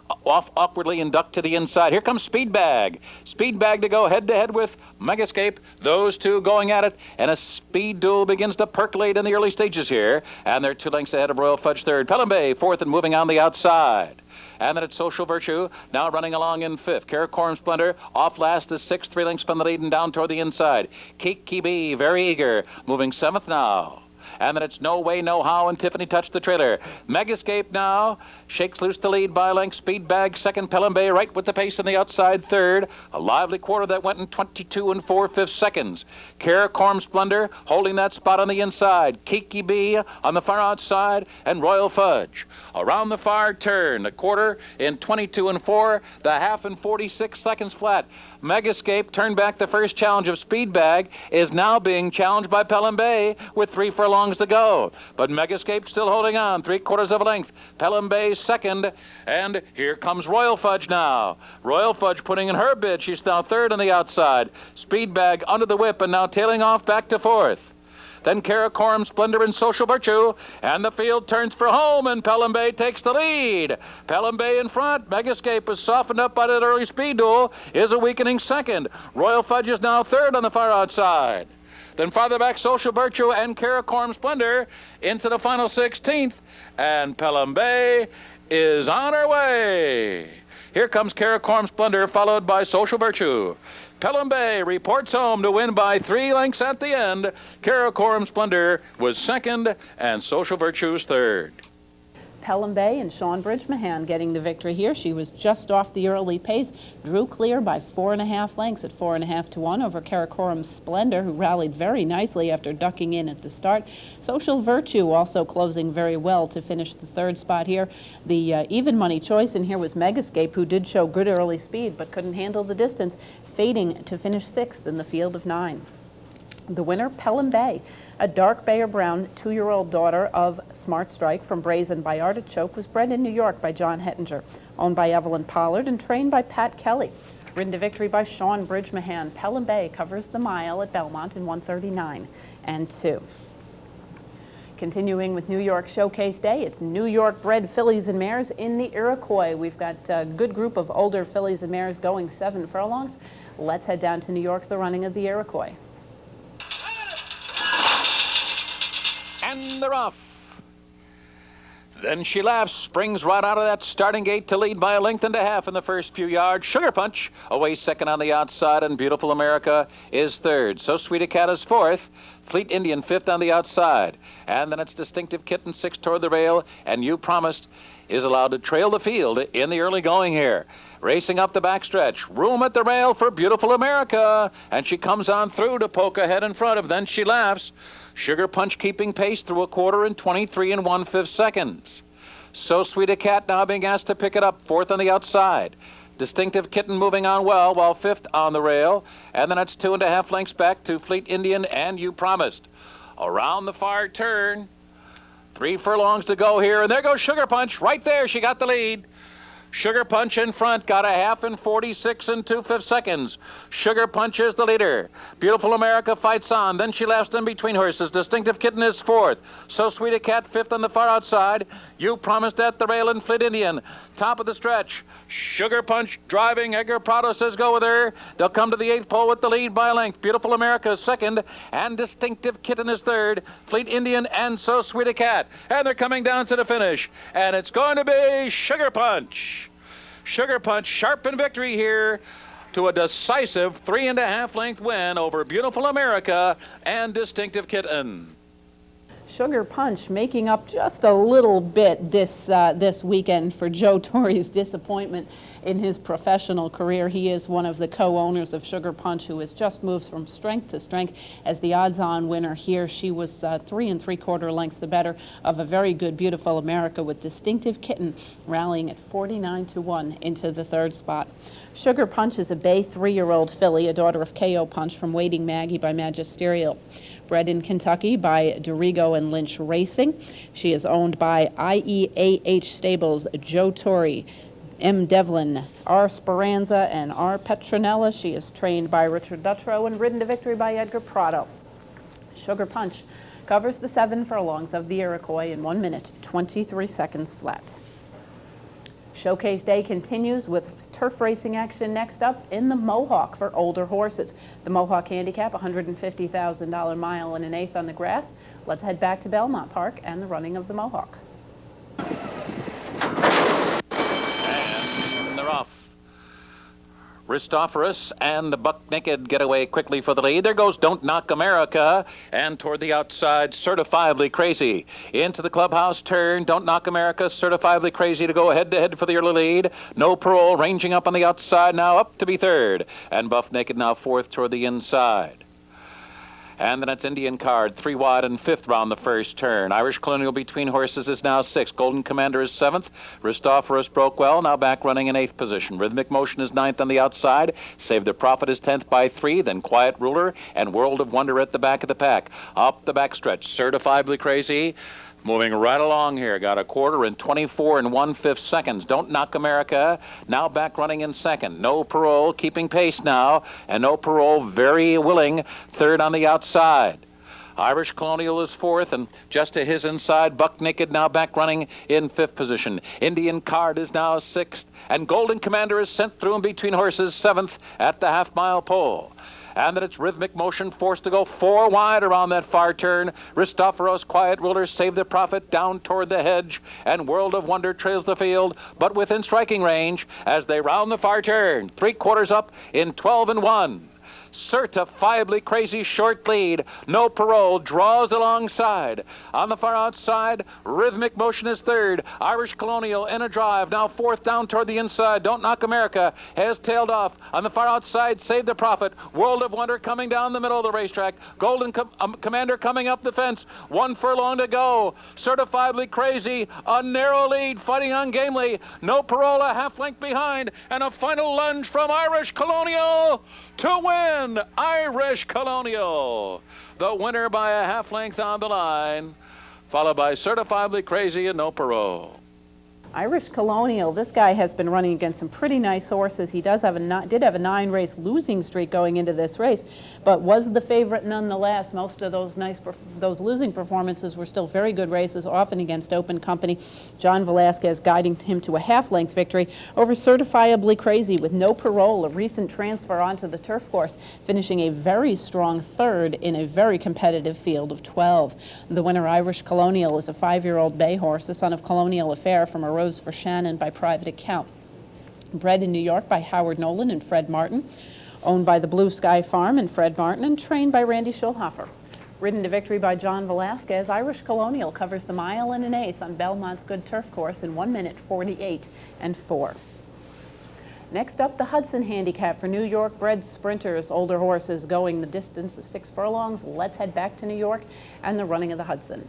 awkwardly and ducked to the inside. Here comes Speedbag. Speedbag to go head-to-head with Mega Escape. Those two going at it, and a speed duel begins to percolate in the early stages here. And they're 2 lengths ahead of Royal Fudge third. Pelham Bay fourth and moving on the outside. And then it's Social Virtue, now running along in 5th. Caracorm Splendor off last is 6th, 3 lengths from the lead and down toward the inside. Kiki B, very eager, moving 7th now. And then it's No Way, No How, and Tiffany Touch the trailer. Megascape now shakes loose the lead by length. Speedbag second, Pelham Bay right with the pace on the outside third. A lively quarter that went in 22 and 4/5 seconds. Caracorm Splendor holding that spot on the inside. Kiki B on the far outside, and Royal Fudge. Around the far turn, the quarter in 22 and 4, the half in 46 seconds flat. Megascape turned back the first challenge of Speedbag, is now being challenged by Pelham Bay with 3 furlongs to go. But Megascape still holding on, 3/4 of a length. Pelham Bay second, and here comes Royal Fudge now. Royal Fudge putting in her bid. She's now third on the outside. Speedbag under the whip and now tailing off back to 4th. Then Caracorm Splendor and Social Virtue, and the field turns for home, and Pelham Bay takes the lead. Pelham Bay in front. Megascape is softened up by that early speed duel, is a weakening second. Royal Fudge is now third on the far outside. Then farther back, Social Virtue and Caracorm Splendor into the final 16th, and Pelham Bay is on her way. Here comes Karakoram Splendor, followed by Social Virtue. Pelham Bay reports home to win by 3 lengths at the end. Karakoram Splendor was second, and Social Virtue's third. Pelham Bay and Sean Bridgmahan getting the victory here. She was just off the early pace, drew clear by 4.5 lengths at 4.5 to 1 over Karakoram Splendor, who rallied very nicely after ducking in at the start. Social Virtue also closing very well to finish the third spot here. The even money choice in here was Megascape, who did show good early speed but couldn't handle the distance, fading to finish 6th in the field of 9. The winner, Pelham Bay, a dark Bayer Brown 2-year-old daughter of Smart Strike from Brazen by Artichoke, was bred in New York by John Hettinger, owned by Evelyn Pollard and trained by Pat Kelly. Ridden to victory by Sean Bridgmahan, Pelham Bay covers the mile at Belmont in 1:39 and 2. Continuing with New York Showcase Day, it's New York bred fillies and mares in the Iroquois. We've got a good group of older fillies and mares going 7 furlongs. Let's head down to New York, the running of the Iroquois. And they're off. Then She Laughs springs right out of that starting gate to lead by 1.5 lengths in the first few yards. Sugar Punch away second on the outside, and Beautiful America is third. So Sweet a Cat is fourth. Fleet Indian fifth on the outside. And then it's Distinctive Kitten sixth toward the rail, and You Promised is allowed to trail the field in the early going here. Racing up the backstretch, room at the rail for Beautiful America, and she comes on through to poke ahead in front of Then She Laughs. Sugar Punch keeping pace through 1/4 in 23 1/5 seconds. So Sweet a Cat now being asked to pick it up, fourth on the outside. Distinctive Kitten moving on well, while fifth on the rail, and then it's 2.5 lengths back to Fleet Indian and You Promised. Around the far turn, 3 furlongs to go here, and there goes Sugar Punch. Right there, she got the lead. Sugar Punch in front, got 1/2 in 46 2/5 seconds. Sugar Punch is the leader. Beautiful America fights on. Then She Laughs in between horses. Distinctive Kitten is fourth. So Sweet a Cat fifth on the far outside. You Promised at the rail and Fleet Indian. Top of the stretch. Sugar Punch driving. Edgar Prado says go with her. They'll come to the 8th pole with the lead by a length. Beautiful America is second, and Distinctive Kitten is third. Fleet Indian and So Sweet a Cat. And they're coming down to the finish. And it's going to be Sugar Punch. Sugar Punch sharp in victory here to a decisive 3.5 length win over Beautiful America and Distinctive Kitten. Sugar Punch making up just a little bit this weekend for Joe Torre's disappointment in his professional career. He is one of the co-owners of Sugar Punch, who has just moved from strength to strength as the odds-on winner here. She was 3 3/4 lengths the better of a very good Beautiful America, with Distinctive Kitten rallying at 49 to 1 into the third spot. Sugar Punch is a Bay 3-year-old filly, a daughter of K.O. Punch from Waiting Maggie by Magisterial. Bred in Kentucky by Dorigo and Lynch Racing. She is owned by IEAH Stables, Joe Torre, M. Devlin, R. Speranza, and R. Petronella. She is trained by Richard Dutrow and ridden to victory by Edgar Prado. Sugar Punch covers the 7 furlongs of the Iroquois in 1 minute, 23 seconds flat. Showcase Day continues with turf racing action next up in the Mohawk for older horses. The Mohawk Handicap, $150,000 mile and 1/8 on the grass. Let's head back to Belmont Park and the running of the Mohawk. And they're off. Ristophorus and the Buck Naked get away quickly for the lead. There goes Don't Knock America, and toward the outside, Certifiably Crazy. Into the clubhouse turn, Don't Knock America, Certifiably Crazy to go head-to-head for the early lead. No Parole ranging up on the outside now, up to be third. And Buff Naked now fourth toward the inside. And then it's Indian Card, 3 wide and 5th round the first turn. Irish Colonial between horses is now 6th. Golden Commander is 7th. Ristophorus broke well, now back running in 8th position. Rhythmic Motion is 9th on the outside. Save the Prophet is 10th by 3. Then Quiet Ruler and World of Wonder at the back of the pack. Up the backstretch, Certifiably Crazy. Moving right along here, got 1/4 in 24 1/5 seconds. Don't Knock America, now back running in second. No Parole, keeping pace now, and No Parole very willing, third on the outside. Irish Colonial is fourth, and just to his inside, Buck Naked now back running in fifth position. Indian Card is now sixth, and Golden Commander is sent through in between horses, seventh at the half-mile pole. And then it's Rhythmic Motion forced to go 4 wide around that far turn. Ristoferos, Quiet Ruler, Save the Prophet down toward the hedge, and World of Wonder trails the field, but within striking range as they round the far turn. 3/4 up in 12 and 1. Certifiably Crazy short lead. No Parole draws alongside. On the far outside, Rhythmic Motion is third. Irish Colonial in a drive, now fourth down toward the inside. Don't Knock America has tailed off. On the far outside, Save the Prophet. World of Wonder coming down the middle of the racetrack. Golden Commander coming up the fence. 1 furlong to go. Certifiably Crazy, a narrow lead, fighting ungamely. No Parole a half length behind, and a final lunge from Irish Colonial to win. Irish Colonial, the winner by a half length on the line, followed by Certifiably Crazy and No Parole. Irish Colonial, this guy has been running against some pretty nice horses. He did have a 9-race losing streak going into this race, but was the favorite nonetheless. Most of those losing performances were still very good races, often against open company. John Velasquez guiding him to a half-length victory over Certifiably Crazy with No Parole, a recent transfer onto the turf course, finishing a very strong third in a very competitive field of 12. The winner, Irish Colonial, is a 5-year-old bay horse, the son of Colonial Affair from a Rose for Shannon by private account. Bred in New York by Howard Nolan and Fred Martin, owned by the Blue Sky Farm and Fred Martin, and trained by Randy Schulhofer. Ridden to victory by John Velasquez, Irish Colonial covers the 1 1/8 on Belmont's good turf course in 1 minute 48 and 4. Next up, the Hudson Handicap for New York bred sprinters, older horses going the distance of 6 furlongs. Let's head back to New York and the running of the Hudson.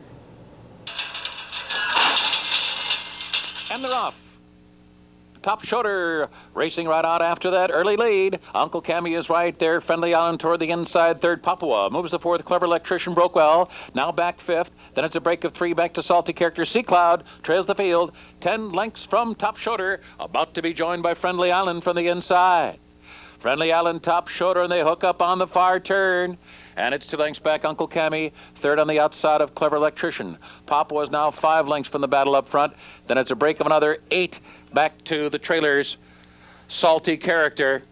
And they're off. Top Shoulder racing right out after that early lead. Uncle Cammy is right there. Friendly Island toward the inside. Third, Papua. Moves the fourth. Clever Electrician broke well. Now back fifth. Then it's a break of 3 back to Salty Character. Sea Cloud trails the field. 10 lengths from Top Shoulder. About to be joined by Friendly Island from the inside. Friendly Island, Top Shoulder, and they hook up on the far turn. And it's 2 lengths back, Uncle Cammy. Third on the outside of Clever Electrician. Papua is now 5 lengths from the battle up front. Then it's a break of another 8 back to the trailers. Salty Character.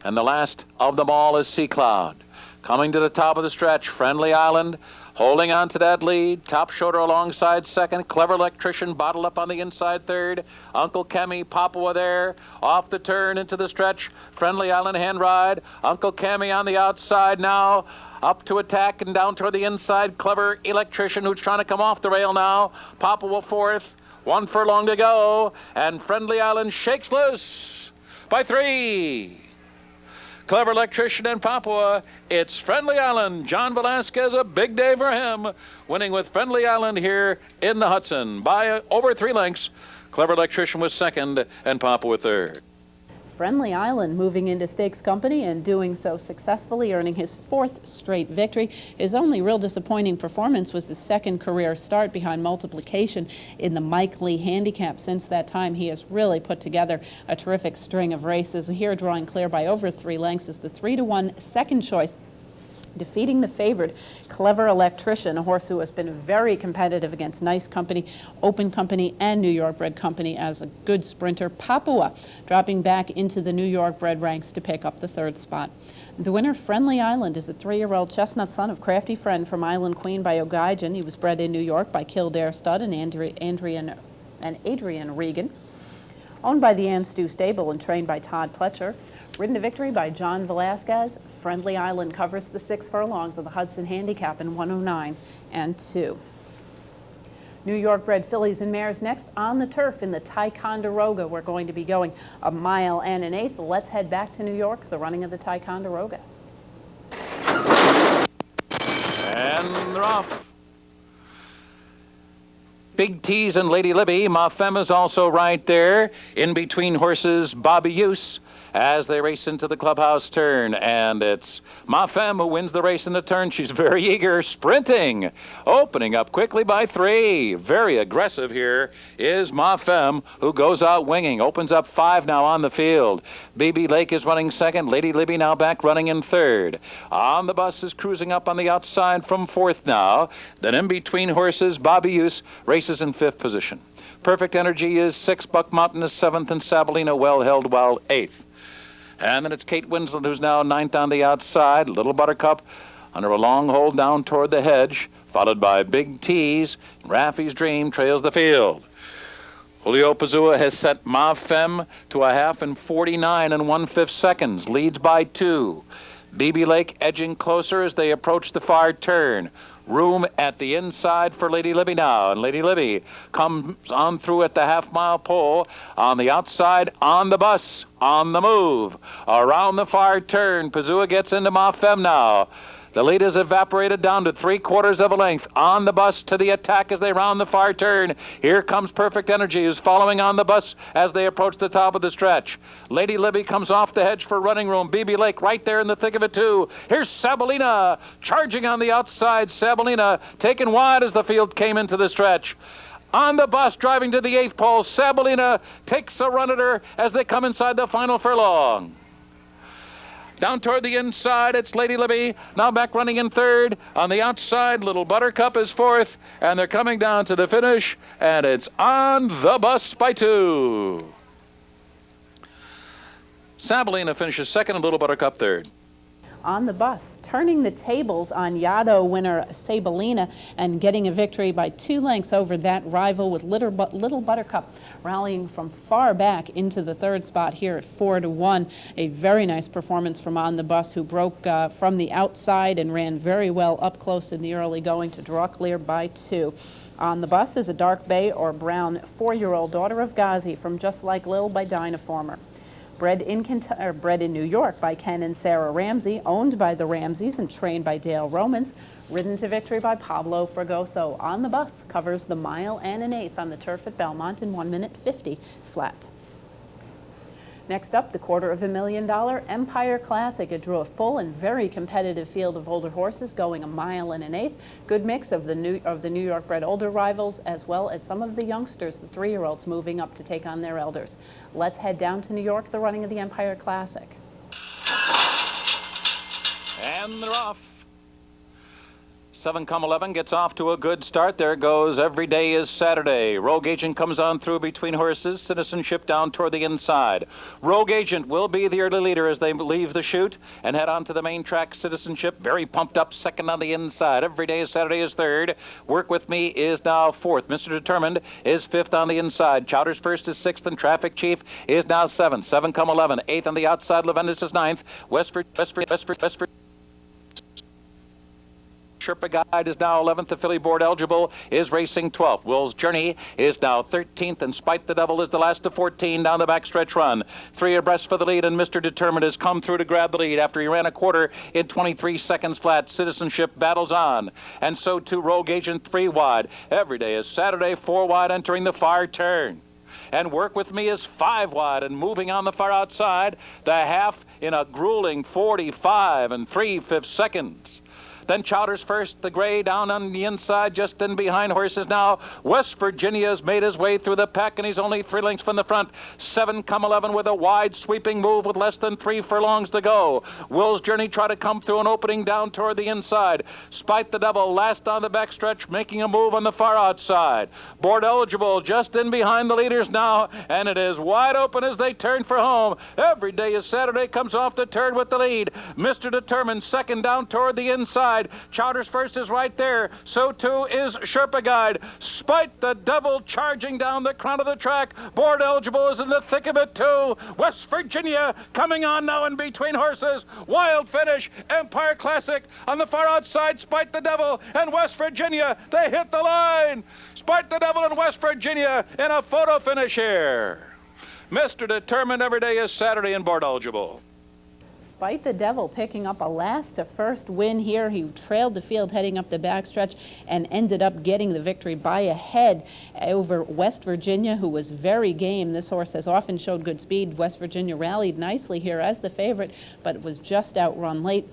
And the last of them all is Sea Cloud. Coming to the top of the stretch, Friendly Island holding on to that lead. Top Shoulder alongside second. Clever Electrician bottled up on the inside third. Uncle Cammy, Papua there. Off the turn into the stretch. Friendly Island hand ride. Uncle Cammy on the outside now. Up to attack and down toward the inside. Clever Electrician who's trying to come off the rail now. Papua fourth. 1 furlong to go. And Friendly Island shakes loose by 3. Clever Electrician and Papua. It's Friendly Island. John Velasquez, a big day for him. Winning with Friendly Island here in the Hudson by over 3 lengths. Clever Electrician was second and Papua third. Friendly Island moving into stakes company and doing so successfully, earning his 4th straight victory. His only real disappointing performance was his 2nd career start behind multiplication in the Mike Lee Handicap. Since that time, he has really put together a terrific string of races. Here, drawing clear by over 3 lengths, is the 3-1 second choice, defeating the favored Clever Electrician, a horse who has been very competitive against Nice Company, Open Company, and New York bred company as a good sprinter. Papua dropping back into the New York bred ranks to pick up the 3rd spot. The winner, Friendly Island, is a 3-year-old chestnut son of Crafty Friend from Island Queen by O'Geigen. He was bred in New York by Kildare Stud and Adrian Regan. Owned by the Ann Stew Stable and trained by Todd Pletcher. Ridden to victory by John Velasquez, Friendly Island covers the 6 furlongs of the Hudson Handicap in 109 and 2. New York bred fillies and mares next on the turf in the Ticonderoga. We're going to be going 1 1/8 miles. Let's head back to New York, the running of the Ticonderoga. And they're off. Big T's and Lady Libby. Ma Femme is also right there. In between horses, Bobby Use, as they race into the clubhouse turn. And it's Ma Femme who wins the race in the turn. She's very eager, sprinting, opening up quickly by 3. Very aggressive here is Ma Femme, who goes out winging. Opens up 5 now on the field. BB Lake is running second. Lady Libby now back running in third. On the bus is cruising up on the outside from 4th now. Then in between horses, Bobby Use races in 5th position. Perfect Energy is 6th. Buck Mountain is 7th. And Sabalina well held while 8th. And then it's Kate Winslet, who's now 9th on the outside. Little Buttercup under a long hold down toward the hedge, followed by Big T's. Raffy's Dream trails the field. Julio Pazua has set Ma Femme to a half in 49 1/5 seconds, leads by 2. BB Lake edging closer as they approach the far turn. Room at the inside for Lady Libby now, and Lady Libby comes on through at the half-mile pole. On the outside, on the bus, on the move. Around the far turn, Pazua gets into Ma Femme now. The lead is evaporated down to 3/4 of a length. On the bus to the attack as they round the far turn. Here comes Perfect Energy, who's following on the bus as they approach the top of the stretch. Lady Libby comes off the hedge for running room. BB Lake right there in the thick of it too. Here's Sabalina charging on the outside. Sabalina taken wide as the field came into the stretch. On the bus, driving to the 8th pole, Sabalina takes a run at her as they come inside the final furlong. Down toward the inside, it's Lady Libby, now back running in 3rd. On the outside, Little Buttercup is 4th, and they're coming down to the finish, and it's On the Bus by 2. Sabalina finishes 2nd and Little Buttercup 3rd. On the bus, turning the tables on Yaddo winner Sabalina and getting a victory by 2 lengths over that rival, with Little Buttercup rallying from far back into the 3rd spot here at 4-1. A very nice performance from On the Bus, who broke from the outside and ran very well up close in the early going to draw clear by 2. On the Bus is a dark bay or brown 4-year-old daughter of Ghazi from Just Like Lil by Dynaformer. Bred in New York by Ken and Sarah Ramsey, owned by the Ramseys and trained by Dale Romans, ridden to victory by Pablo Fragoso. On the Bus covers the mile and an 1/8 on the turf at Belmont in 1:50 flat. Next up, the $250,000 Empire Classic. It drew a full and very competitive field of older horses going a mile and an 1/8. Good mix of the New York bred older rivals, as well as some of the youngsters, the 3-year-olds, moving up to take on their elders. Let's head down to New York, the running of the Empire Classic. And they're off. 7-11 gets off to a good start. There goes Every Day is Saturday. Rogue Agent comes on through between horses. Citizenship down toward the inside. Rogue Agent will be the early leader as they leave the chute and head on to the main track. Citizenship very pumped up, 2nd on the inside. Every Day is Saturday is 3rd. Work With Me is now 4th. Mr. Determined is 5th on the inside. Chowders First is 6th, and Traffic Chief is now 7th. 7-11. 8th on the outside. Leventis is 9th. Westford. Sherpa Guide is now 11th. The filly Board Eligible is racing 12th. Will's Journey is now 13th, and Spite the Devil is the last of 14 down the backstretch run. 3 abreast for the lead, and Mr. Determined has come through to grab the lead after he ran a quarter in 23 seconds flat. Citizenship battles on, and so too Rogue Agent 3 wide. Every Day is Saturday, 4 wide entering the far turn. And Work With Me is 5 wide and moving on the far outside. The half in a grueling 45 3/5 seconds. Then Chowders First, the gray down on the inside, just in behind horses now. West Virginia has made his way through the pack, and he's only 3 lengths from the front. 7-11 with a wide sweeping move with less than 3 furlongs to go. Will's Journey try to come through an opening down toward the inside. Spite the Devil last on the backstretch, making a move on the far outside. Board Eligible just in behind the leaders now, and it is wide open as they turn for home. Every Day is Saturday comes off the turn with the lead. Mr. Determined 2nd down toward the inside. Chowders First is right there. So too is Sherpa Guide. Spite the Devil charging down the crown of the track. Board Eligible is in the thick of it too. West Virginia coming on now in between horses. Wild Finish, Empire Classic on the far outside. Spite the Devil and West Virginia. They hit the line. Spite the Devil and West Virginia in a photo finish here. Mr. Determined, Every Day is Saturday, and Board Eligible. Spite the Devil picking up a last to first win here. He trailed the field heading up the backstretch and ended up getting the victory by a head over West Virginia, who was very game. This horse has often showed good speed. West Virginia rallied nicely here as the favorite, but was just outrun late.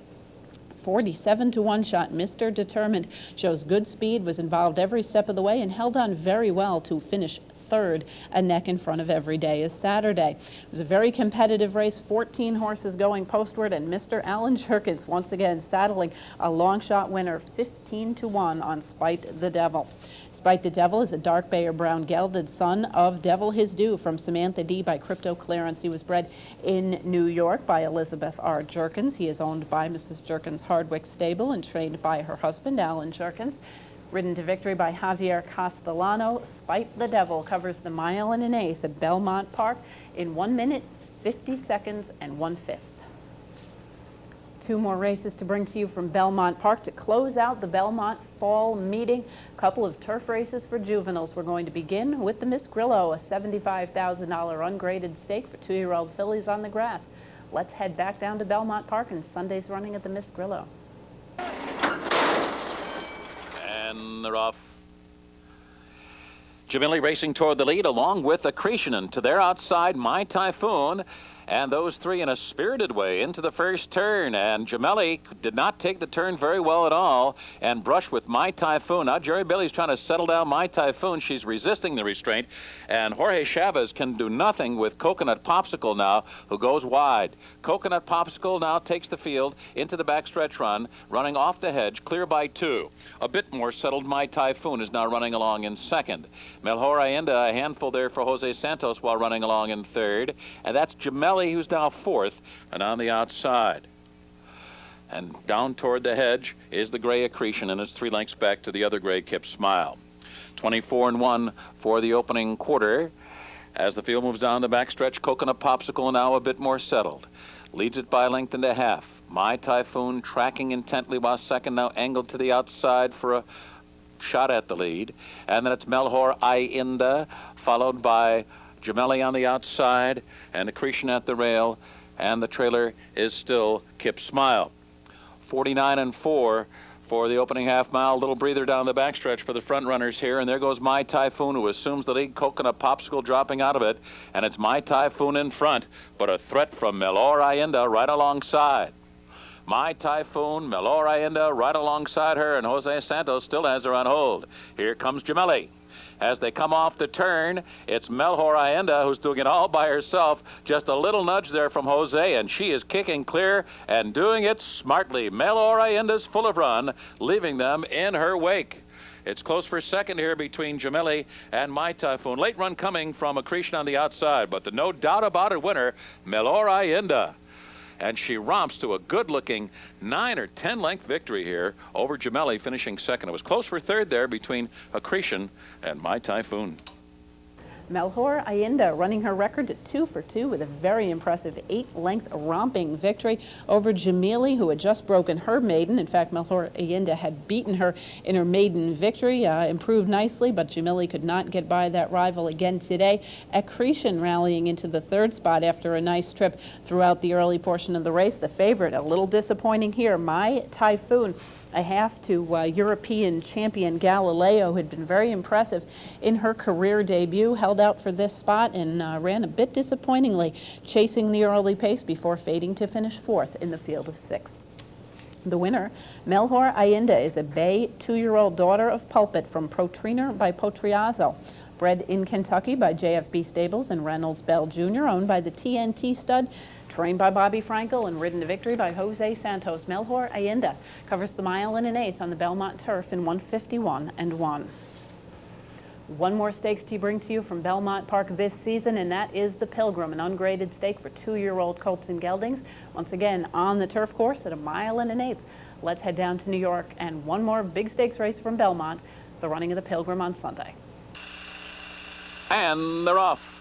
47-1 shot. Mr. Determined shows good speed, was involved every step of the way, and held on very well to finish third, a neck in front of Every Day is Saturday. It was a very competitive race, 14 horses going postward, and Mr. Alan Jerkins once again saddling a long shot winner, 15-1 on Spite the Devil. Spite the Devil is a dark bay or brown gelded son of Devil His Due from Samantha D. by Crypto Clarence. He was bred in New York by Elizabeth R. Jerkins. He is owned by Mrs. Jerkins Hardwick Stable and trained by her husband, Alan Jerkins. Ridden to victory by Javier Castellano, Spite the Devil covers the 1 1/8 at Belmont Park in 1 minute, 50 seconds, and 1/5. Two more races to bring to you from Belmont Park to close out the Belmont Fall Meeting. A couple of turf races for juveniles. We're going to begin with the Miss Grillo, a $75,000 ungraded stake for 2-year-old fillies on the grass. Let's head back down to Belmont Park and Sunday's running at the Miss Grillo. And they're off. Jamili racing toward the lead along with Accretion, and to their outside My Typhoon, and those three in a spirited way into the first turn, and Jamili did not take the turn very well at all and brushed with My Typhoon. Now Jerry Bailey's trying to settle down My Typhoon. She's resisting the restraint, and Jorge Chavez can do nothing with Coconut Popsicle now, who goes wide. Coconut Popsicle now takes the field into the backstretch run, running off the hedge, clear by 2. A bit more settled My Typhoon is now running along in second. Melhor Ayenda, a handful there for Jose Santos while running along in third, and that's Jamili, who's now fourth and on the outside. And down toward the hedge is the gray Accretion, and it's 3 lengths back to the other gray Kip Smile. 24-1 for the opening quarter. As the field moves down the backstretch, Coconut Popsicle now a bit more settled. Leads it by a length and a half. My Typhoon tracking intently while second, now angled to the outside for a shot at the lead. And then it's Melhor Ayenda, followed by Jamili on the outside, and Accretion at the rail, and the trailer is still Kip Smile. 49-4 for the opening half mile. A little breather down the backstretch for the front runners here, and there goes My Typhoon, who assumes the lead. Coconut Popsicle dropping out of it, and it's My Typhoon in front, but a threat from Melhor Ayenda right alongside. My Typhoon, Melhor Ayenda right alongside her, and Jose Santos still has her on hold. Here comes Jamili. As they come off the turn, it's Melhor Ayenda who's doing it all by herself. Just a little nudge there from Jose, and she is kicking clear and doing it smartly. Melhor Ayenda's full of run, leaving them in her wake. It's close for second here between Jamili and My Typhoon. Late run coming from Accretion on the outside, but the no doubt about it winner, Melhor Ayenda. And she romps to a good-looking 9 or 10 length victory here over Jamili, finishing second. It was close for third there between Accretion and My Typhoon. Melhor Ayenda running her record to 2 for 2 with a very impressive 8-length romping victory over Jamili, who had just broken her maiden. In fact, Melhor Ayenda had beaten her in her maiden victory, improved nicely, but Jamili could not get by that rival again today. Accretion rallying into the third spot after a nice trip throughout the early portion of the race. The favorite, a little disappointing here, My Typhoon, a half to European champion Galileo, who had been very impressive in her career debut, held out for this spot and ran a bit disappointingly, chasing the early pace before fading to finish fourth in the field of 6. The winner, Melhor Ayenda, is a bay 2-year-old daughter of Pulpit from Protrainer by Potriazzo. Bred in Kentucky by JFB Stables and Reynolds Bell Jr., owned by the TNT stud, trained by Bobby Frankel and ridden to victory by Jose Santos. Melhor Ayenda covers the 1 1/8 on the Belmont turf in 151-1. One more stakes to bring to you from Belmont Park this season, and that is the Pilgrim, an ungraded stake for 2-year-old colts and geldings. Once again, on the turf course at a 1 1/8. Let's head down to New York and one more big stakes race from Belmont, the running of the Pilgrim on Sunday. And they're off.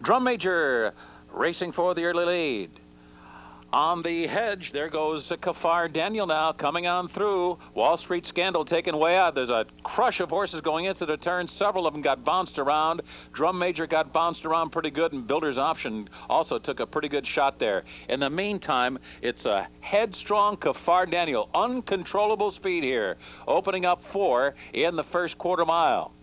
Drum Major racing for the early lead. On the hedge, there goes Kafar Daniel now coming on through. Wall Street Scandal taken way out. There's a crush of horses going into the turn. Several of them got bounced around. Drum Major got bounced around pretty good, and Builder's Option also took a pretty good shot there. In the meantime, it's a headstrong Kafar Daniel. Uncontrollable speed here. Opening up 4 in the first quarter mile.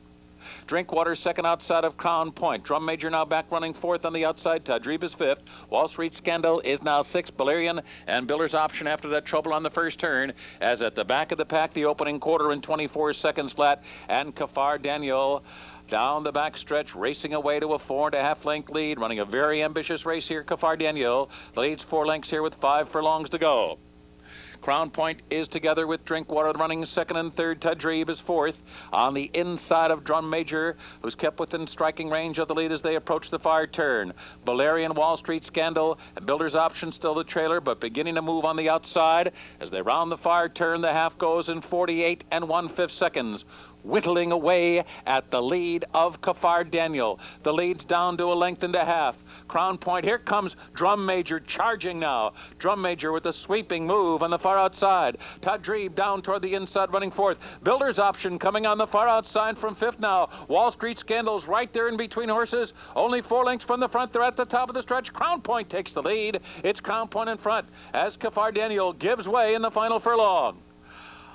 Drinkwater second outside of Crown Point. Drum Major now back running 4th on the outside. Tadrib is 5th. Wall Street Scandal is now 6th. Balerian and Builder's Option after that trouble on the first turn. As at the back of the pack, the opening quarter in 24 seconds flat. And Kafar Daniel down the back stretch, racing away to a 4.5 length lead. Running a very ambitious race here, Kafar Daniel. The leads 4 lengths here with 5 furlongs to go. Crown Point is together with Drinkwater running 2nd and 3rd. Tadrib is 4th. On the inside of Drum Major, who's kept within striking range of the lead as they approach the far turn. Balerian, Wall Street Scandal, and Builder's Option still the trailer, but beginning to move on the outside. As they round the far turn, the half goes in 48 1/5 seconds. Whittling away at the lead of Kafar Daniel. The lead's down to 1.5 lengths. Crown Point, here comes Drum Major charging now. Drum Major with a sweeping move on the far outside. Tadrib down toward the inside running 4th. Builder's Option coming on the far outside from 5th now. Wall Street Scandal's right there in between horses. Only 4 lengths from the front. They're at the top of the stretch. Crown Point takes the lead. It's Crown Point in front as Kafar Daniel gives way in the final furlong.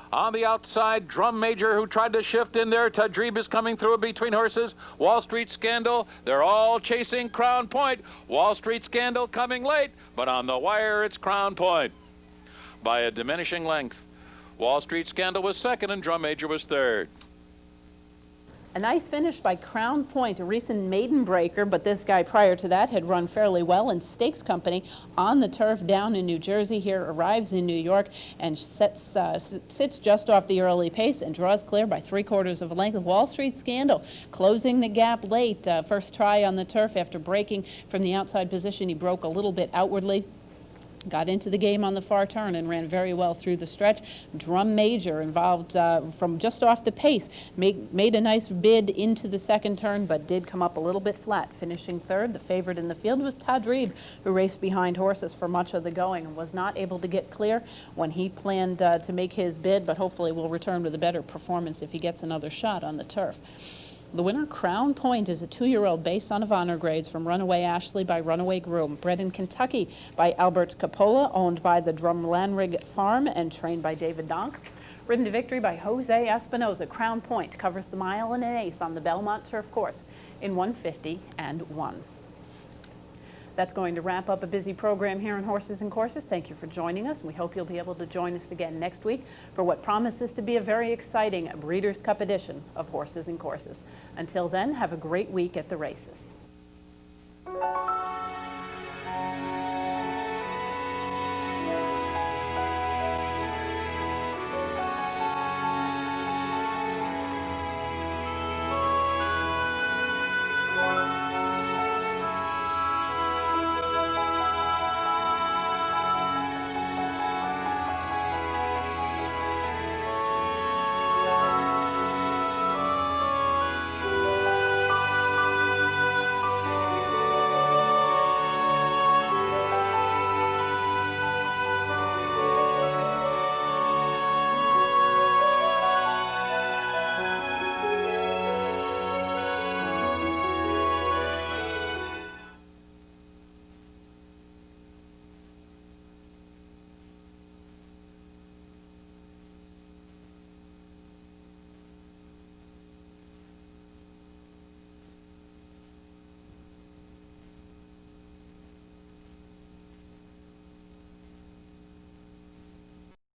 On the outside, Drum Major, who tried to shift in there. Tadrib is coming through between horses. Wall Street Scandal, they're all chasing Crown Point. Wall Street Scandal coming late, but on the wire, it's Crown Point by a diminishing length. Wall Street Scandal was 2nd and Drum Major was 3rd. A nice finish by Crown Point, a recent maiden breaker, but this guy prior to that had run fairly well in Stakes Company on the turf down in New Jersey. Here arrives in New York and sits just off the early pace and draws clear by 3/4 of a length. Wall Street Scandal closing the gap late. First try on the turf after breaking from the outside position. He broke a little bit outwardly. Got into the game on the far turn and ran very well through the stretch. Drum Major involved from just off the pace, made a nice bid into the second turn, but did come up a little bit flat, finishing 3rd. The favorite in the field was Tadrib, who raced behind horses for much of the going and was not able to get clear when he planned to make his bid, but hopefully will return with a better performance if he gets another shot on the turf. The winner, Crown Point, is a 2-year-old based on of honor grades from Runaway Ashley by Runaway Groom, bred in Kentucky by Albert Capola, owned by the Drumlanrig Farm and trained by David Donk. Ridden to victory by Jose Espinoza. Crown Point covers the 1 1/8 on the Belmont Turf Course in 1:50.1. That's going to wrap up a busy program here on Horses and Courses. Thank you for joining us. We hope you'll be able to join us again next week for what promises to be a very exciting Breeders' Cup edition of Horses and Courses. Until then, have a great week at the races.